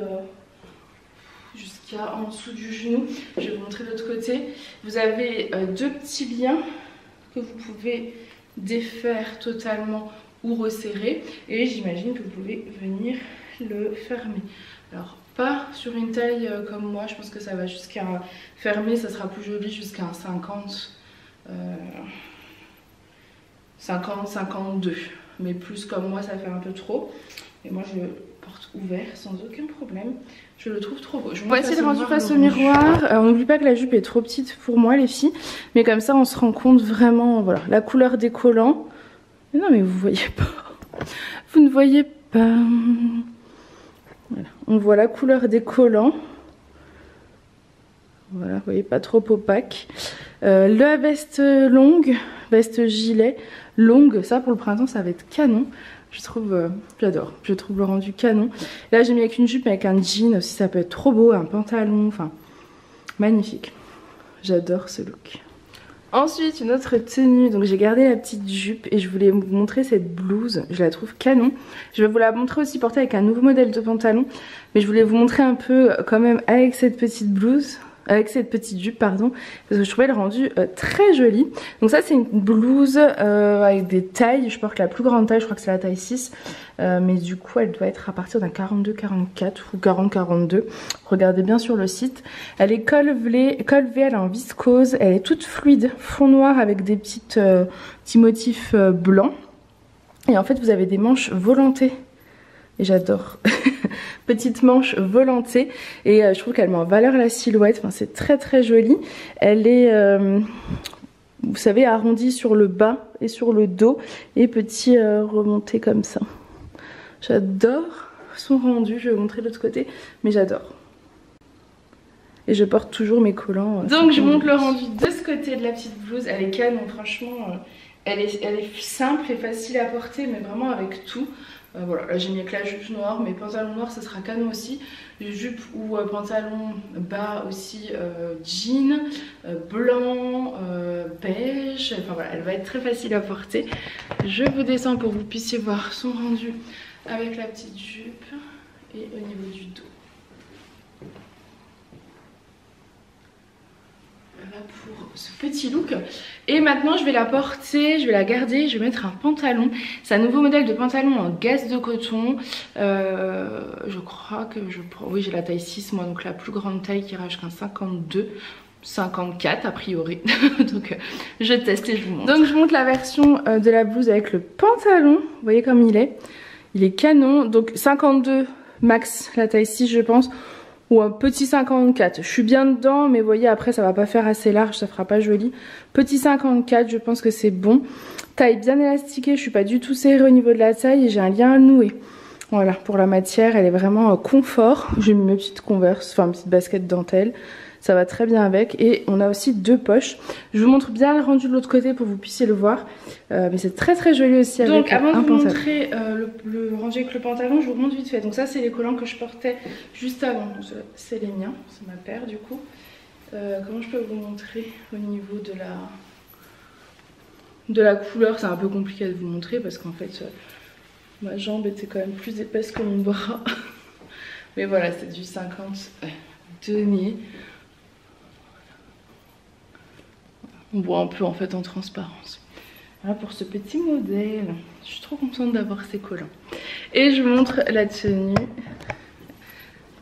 jusqu'à en dessous du genou. Je vais vous montrer de l'autre côté. Vous avez deux petits liens que vous pouvez défaire totalement ou resserrer. Et j'imagine que vous pouvez venir le fermer. Alors pas sur une taille comme moi, je pense que ça va jusqu'à fermer, ça sera plus joli jusqu'à un 50, 52. Mais plus comme moi ça fait un peu trop. Et moi je le porte ouvert sans aucun problème. Je le trouve trop beau. Je vais essayer de rendre face au miroir. On n'oublie pas que la jupe est trop petite pour moi les filles. Mais comme ça on se rend compte vraiment, voilà, la couleur des collants. Mais non mais vous voyez pas. Vous ne voyez pas. Voilà. On voit la couleur des collants. Voilà, vous voyez, pas trop opaque. La veste longue, veste gilet longue, ça pour le printemps ça va être canon. Je trouve, j'adore, je trouve le rendu canon. Là j'ai mis avec une jupe, avec un jean aussi, ça peut être trop beau, un pantalon, enfin magnifique. J'adore ce look. Ensuite une autre tenue, donc j'ai gardé la petite jupe et je voulais vous montrer cette blouse, je la trouve canon. Je vais vous la montrer aussi portée avec un nouveau modèle de pantalon, mais je voulais vous montrer un peu quand même avec cette petite blouse. Avec cette petite jupe pardon, parce que je trouvais le rendu très joli. Donc ça c'est une blouse avec des tailles, je porte la plus grande taille, je crois que c'est la taille 6, mais du coup elle doit être à partir d'un 42-44 ou 40-42, regardez bien sur le site. Elle est col V, elle est en viscose, elle est toute fluide, fond noir avec des petits motifs blancs. Et en fait vous avez des manches volantées. Et j'adore. Petite manche volantée. Et je trouve qu'elle met en valeur la silhouette. Enfin, c'est très joli. Elle est, vous savez, arrondie sur le bas et sur le dos. Et petit remonté comme ça. J'adore son rendu. Je vais vous montrer de l'autre côté. Mais j'adore. Et je porte toujours mes collants. Donc je montre le rendu de ce côté de la petite blouse. Elle est canon, franchement. Elle est simple et facile à porter, mais vraiment avec tout. Voilà, là j'ai mis avec la jupe noire, mais pantalon noir ça sera canon aussi. Jupe ou pantalon bas aussi, jean, blanc, beige. Enfin voilà, elle va être très facile à porter. Je vous descends pour que vous puissiez voir son rendu avec la petite jupe et au niveau du dos. Voilà pour ce petit look. Et maintenant je vais la porter, je vais la garder, je vais mettre un pantalon. C'est un nouveau modèle de pantalon en gaze de coton. Je crois que oui, j'ai la taille 6 moi, donc la plus grande taille qui ira jusqu'à 52. 54 a priori. Donc je teste et je vous montre. Donc je montre la version de la blouse avec le pantalon. Vous voyez comme il est. Il est canon. Donc 52 max la taille 6 je pense. Ou un petit 54, je suis bien dedans, mais vous voyez après ça va pas faire assez large, ça fera pas joli. Petit 54, je pense que c'est bon. Taille bien élastiquée, je suis pas du tout serrée au niveau de la taille et j'ai un lien à nouer. Voilà, pour la matière, elle est vraiment confort. J'ai mis mes petites Converse, enfin mes petites baskets dentelle. Ça va très bien avec. Et on a aussi 2 poches. Je vous montre bien le rendu de l'autre côté pour que vous puissiez le voir. Mais c'est très très joli aussi avec un pantalon. Donc avant de vous montrer le rendu avec le pantalon, je vous montre vite fait. Donc ça c'est les collants que je portais juste avant. C'est les miens, c'est ma paire du coup. Comment je peux vous montrer au niveau de la couleur? C'est un peu compliqué de vous montrer parce qu'en fait ma jambe était quand même plus épaisse que mon bras. Mais voilà, c'est du 50 denier. On voit un peu en fait en transparence. Voilà pour ce petit modèle. Je suis trop contente d'avoir ces collants. Et je vous montre la tenue.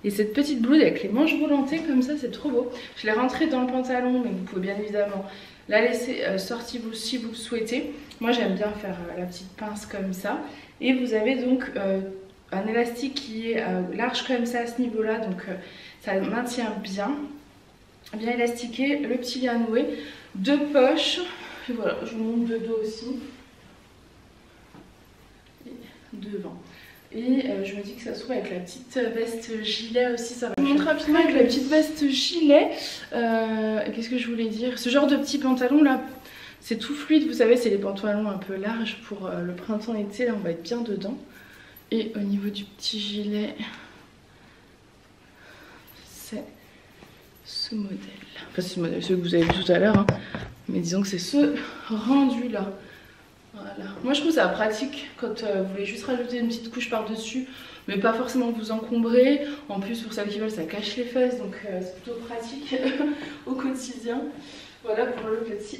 Et cette petite blouse avec les manches volantées comme ça, c'est trop beau. Je l'ai rentrée dans le pantalon, mais vous pouvez bien évidemment la laisser sortie si vous le souhaitez. Moi j'aime bien faire la petite pince comme ça. Et vous avez donc un élastique qui est large comme ça à ce niveau-là. Donc ça maintient bien élastiqué. Le petit lien noué. 2 poches, et voilà, je vous montre de dos aussi, et devant. Et je me dis que ça se trouve avec la petite veste gilet aussi, ça va. Je vous montre rapidement avec la petite veste gilet. Qu'est-ce que je voulais dire? Ce genre de petit pantalon là, c'est tout fluide, vous savez, c'est les pantalons un peu larges pour le printemps-été, là on va être bien dedans. Et au niveau du petit gilet, c'est ce modèle. Enfin c'est ce modèle, celui que vous avez vu tout à l'heure, hein. Mais disons que c'est ce rendu là. Voilà. Moi je trouve ça pratique quand vous voulez juste rajouter une petite couche par dessus, mais pas forcément vous encombrer. En plus pour celles qui veulent ça cache les fesses, donc c'est plutôt pratique au quotidien. Voilà pour le petit.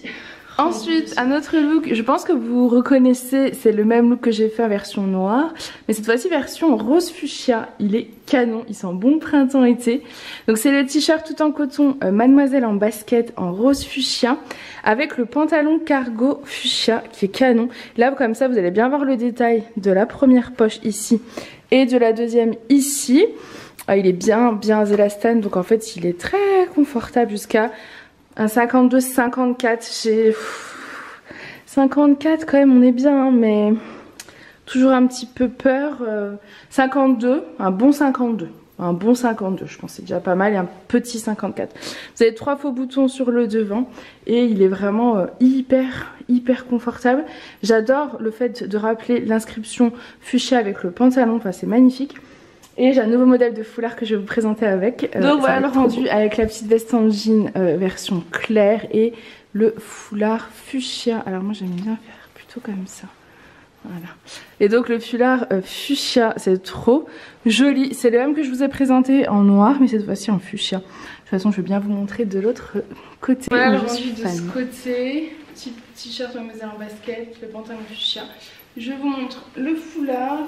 Ensuite, un autre look, je pense que vous reconnaissez, c'est le même look que j'ai fait en version noire, mais cette fois-ci version rose fuchsia. Il est canon, il sent bon printemps-été. Donc c'est le t-shirt tout en coton Mademoiselle en basket en rose fuchsia, avec le pantalon cargo fuchsia qui est canon. Là comme ça vous allez bien voir le détail de la première poche ici et de la deuxième ici. Il est bien élastane, donc en fait il est très confortable jusqu'à un 52-54, j'ai 54 quand même, on est bien, hein, mais toujours un petit peu peur. 52, un bon 52. Un bon 52, je pense c'est déjà pas mal, et un petit 54. Vous avez 3 faux boutons sur le devant et il est vraiment hyper confortable. J'adore le fait de rappeler l'inscription fuchsia avec le pantalon, enfin c'est magnifique. Et j'ai un nouveau modèle de foulard que je vais vous présenter avec. Donc voilà le rendu avec la petite veste en jean version claire et le foulard fuchsia. Alors moi j'aime bien faire plutôt comme ça. Voilà. Et donc le foulard fuchsia, c'est trop joli. C'est le même que je vous ai présenté en noir, mais cette fois-ci en fuchsia. De toute façon, je vais bien vous montrer de l'autre côté. Voilà le rendu de ce côté. Petit t-shirt Mademoiselle en basket, le pantalon fuchsia. Je vous montre le foulard.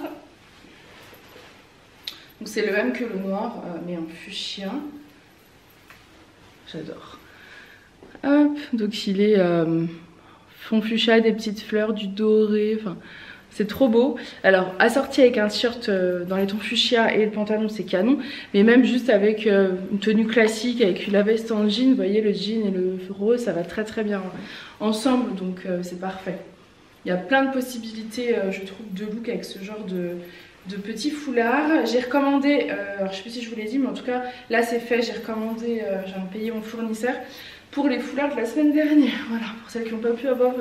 Donc c'est le même que le noir, mais en fuchsia. J'adore. Hop, donc il est fond fuchsia, des petites fleurs, du doré, enfin c'est trop beau. Alors assorti avec un t-shirt dans les tons fuchsia et le pantalon c'est canon, mais même juste avec une tenue classique, avec la veste en jean, vous voyez le jean et le rose, ça va très bien ensemble, donc c'est parfait. Il y a plein de possibilités, je trouve, de look avec ce genre de petits foulards. J'ai recommandé, alors je sais plus si je vous l'ai dit, mais en tout cas là c'est fait, j'ai recommandé, j'ai payé mon fournisseur pour les foulards de la semaine dernière. Voilà, pour celles qui n'ont pas pu avoir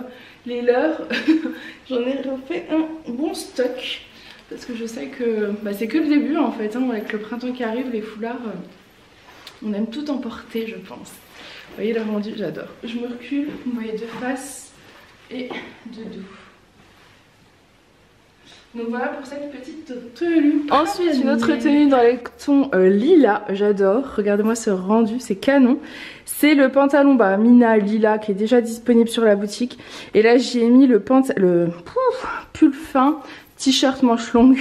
les leurs, j'en ai refait un bon stock. Parce que je sais que c'est que le début en fait, hein, avec le printemps qui arrive, les foulards, on aime tout emporter je pense. Vous voyez le rendu, j'adore. Je me recule, vous voyez de face et de dos. Donc voilà pour cette petite tenue. Ensuite une autre tenue dans les tons lilas, j'adore. Regardez-moi ce rendu, c'est canon. C'est le pantalon Mina lilas qui est déjà disponible sur la boutique. Et là j'y ai mis le pull fin, t-shirt manche longue,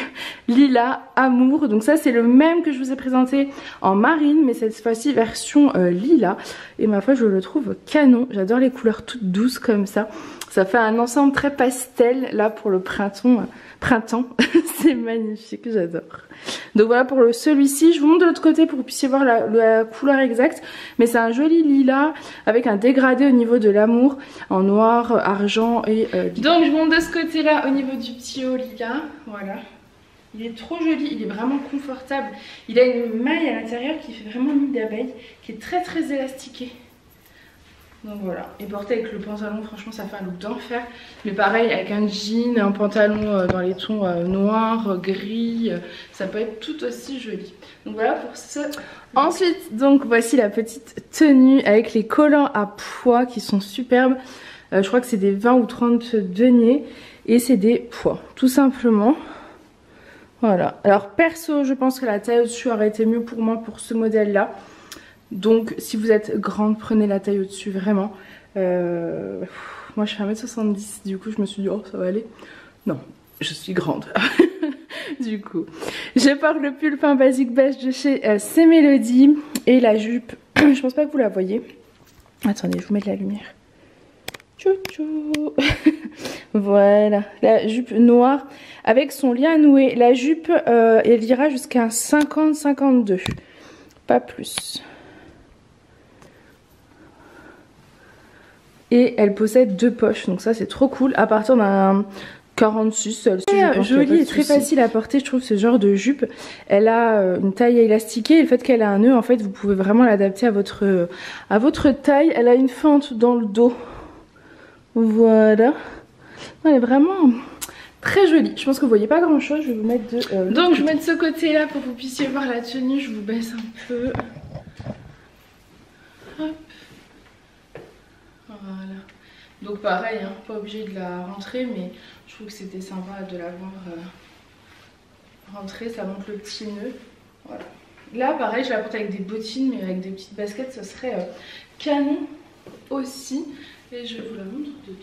lilas, amour. Donc ça c'est le même que je vous ai présenté en marine, mais cette fois-ci version lilas. Et ma foi je le trouve canon. J'adore les couleurs toutes douces comme ça. Ça fait un ensemble très pastel là pour le printemps. C'est magnifique, j'adore. Donc voilà pour celui-ci. Je vous montre de l'autre côté pour que vous puissiez voir la couleur exacte. Mais c'est un joli lilas avec un dégradé au niveau de l'amour en noir, argent et lilas. Donc je monte de ce côté-là au niveau du petit haut lilas. Voilà. Il est trop joli, il est vraiment confortable. Il a une maille à l'intérieur qui fait vraiment mine d'abeille, qui est très très élastiquée. Donc voilà, et porté avec le pantalon, franchement ça fait un look d'enfer. Mais pareil avec un jean, un pantalon dans les tons noirs, gris, ça peut être tout aussi joli. Donc voilà pour ce. Ensuite donc voici la petite tenue avec les collants à pois qui sont superbes. Je crois que c'est des 20 ou 30 deniers et c'est des pois tout simplement. Voilà, alors perso je pense que la taille au-dessus aurait été mieux pour moi pour ce modèle là. Donc si vous êtes grande, prenez la taille au-dessus vraiment. Moi je fais 1m70, du coup je me suis dit oh ça va aller. Non, je suis grande. Du coup, je porte le pull fin basique beige de chez C'est Mélodie. Et la jupe, je pense pas que vous la voyez. Attendez, je vous mets de la lumière. Tchou tchou. Voilà, la jupe noire avec son lien noué. La jupe, elle ira jusqu'à 50-52, pas plus. Et elle possède 2 poches, donc ça c'est trop cool. À partir d'un 46, celle-ci jolie et très facile à porter, je trouve ce genre de jupe. Elle a une taille élastiquée et le fait qu'elle a un nœud, en fait vous pouvez vraiment l'adapter à votre taille. Elle a une fente dans le dos. Voilà. Elle est vraiment très jolie. Je pense que vous voyez pas grand chose, je vais vous mettre de... donc je mets de ce côté là pour que vous puissiez voir la tenue, je vous baisse un peu. Hop. Voilà. Donc pareil, hein, pas obligé de la rentrer, mais je trouve que c'était sympa de l'avoir rentrée, ça monte le petit nœud. Voilà. Là pareil, je la porte avec des bottines, mais avec des petites baskets, ça serait canon aussi. Et je vous la montre dedans.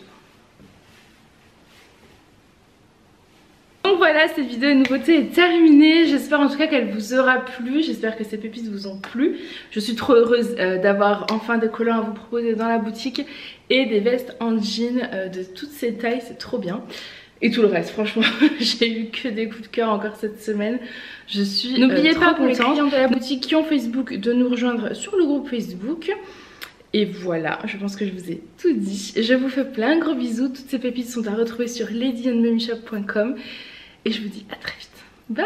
Donc voilà, cette vidéo de nouveauté est terminée. J'espère en tout cas qu'elle vous aura plu. J'espère que ces pépites vous ont plu. Je suis trop heureuse d'avoir enfin des collants à vous proposer dans la boutique et des vestes en jean de toutes ces tailles. C'est trop bien. Et tout le reste, franchement, j'ai eu que des coups de cœur encore cette semaine. Je suis N'oubliez pas pour les clients de la boutique qui ont Facebook de nous rejoindre sur le groupe Facebook. Et voilà, je pense que je vous ai tout dit. Je vous fais plein de gros bisous. Toutes ces pépites sont à retrouver sur ladyandmummyshop.com. Et je vous dis à très vite. Bye!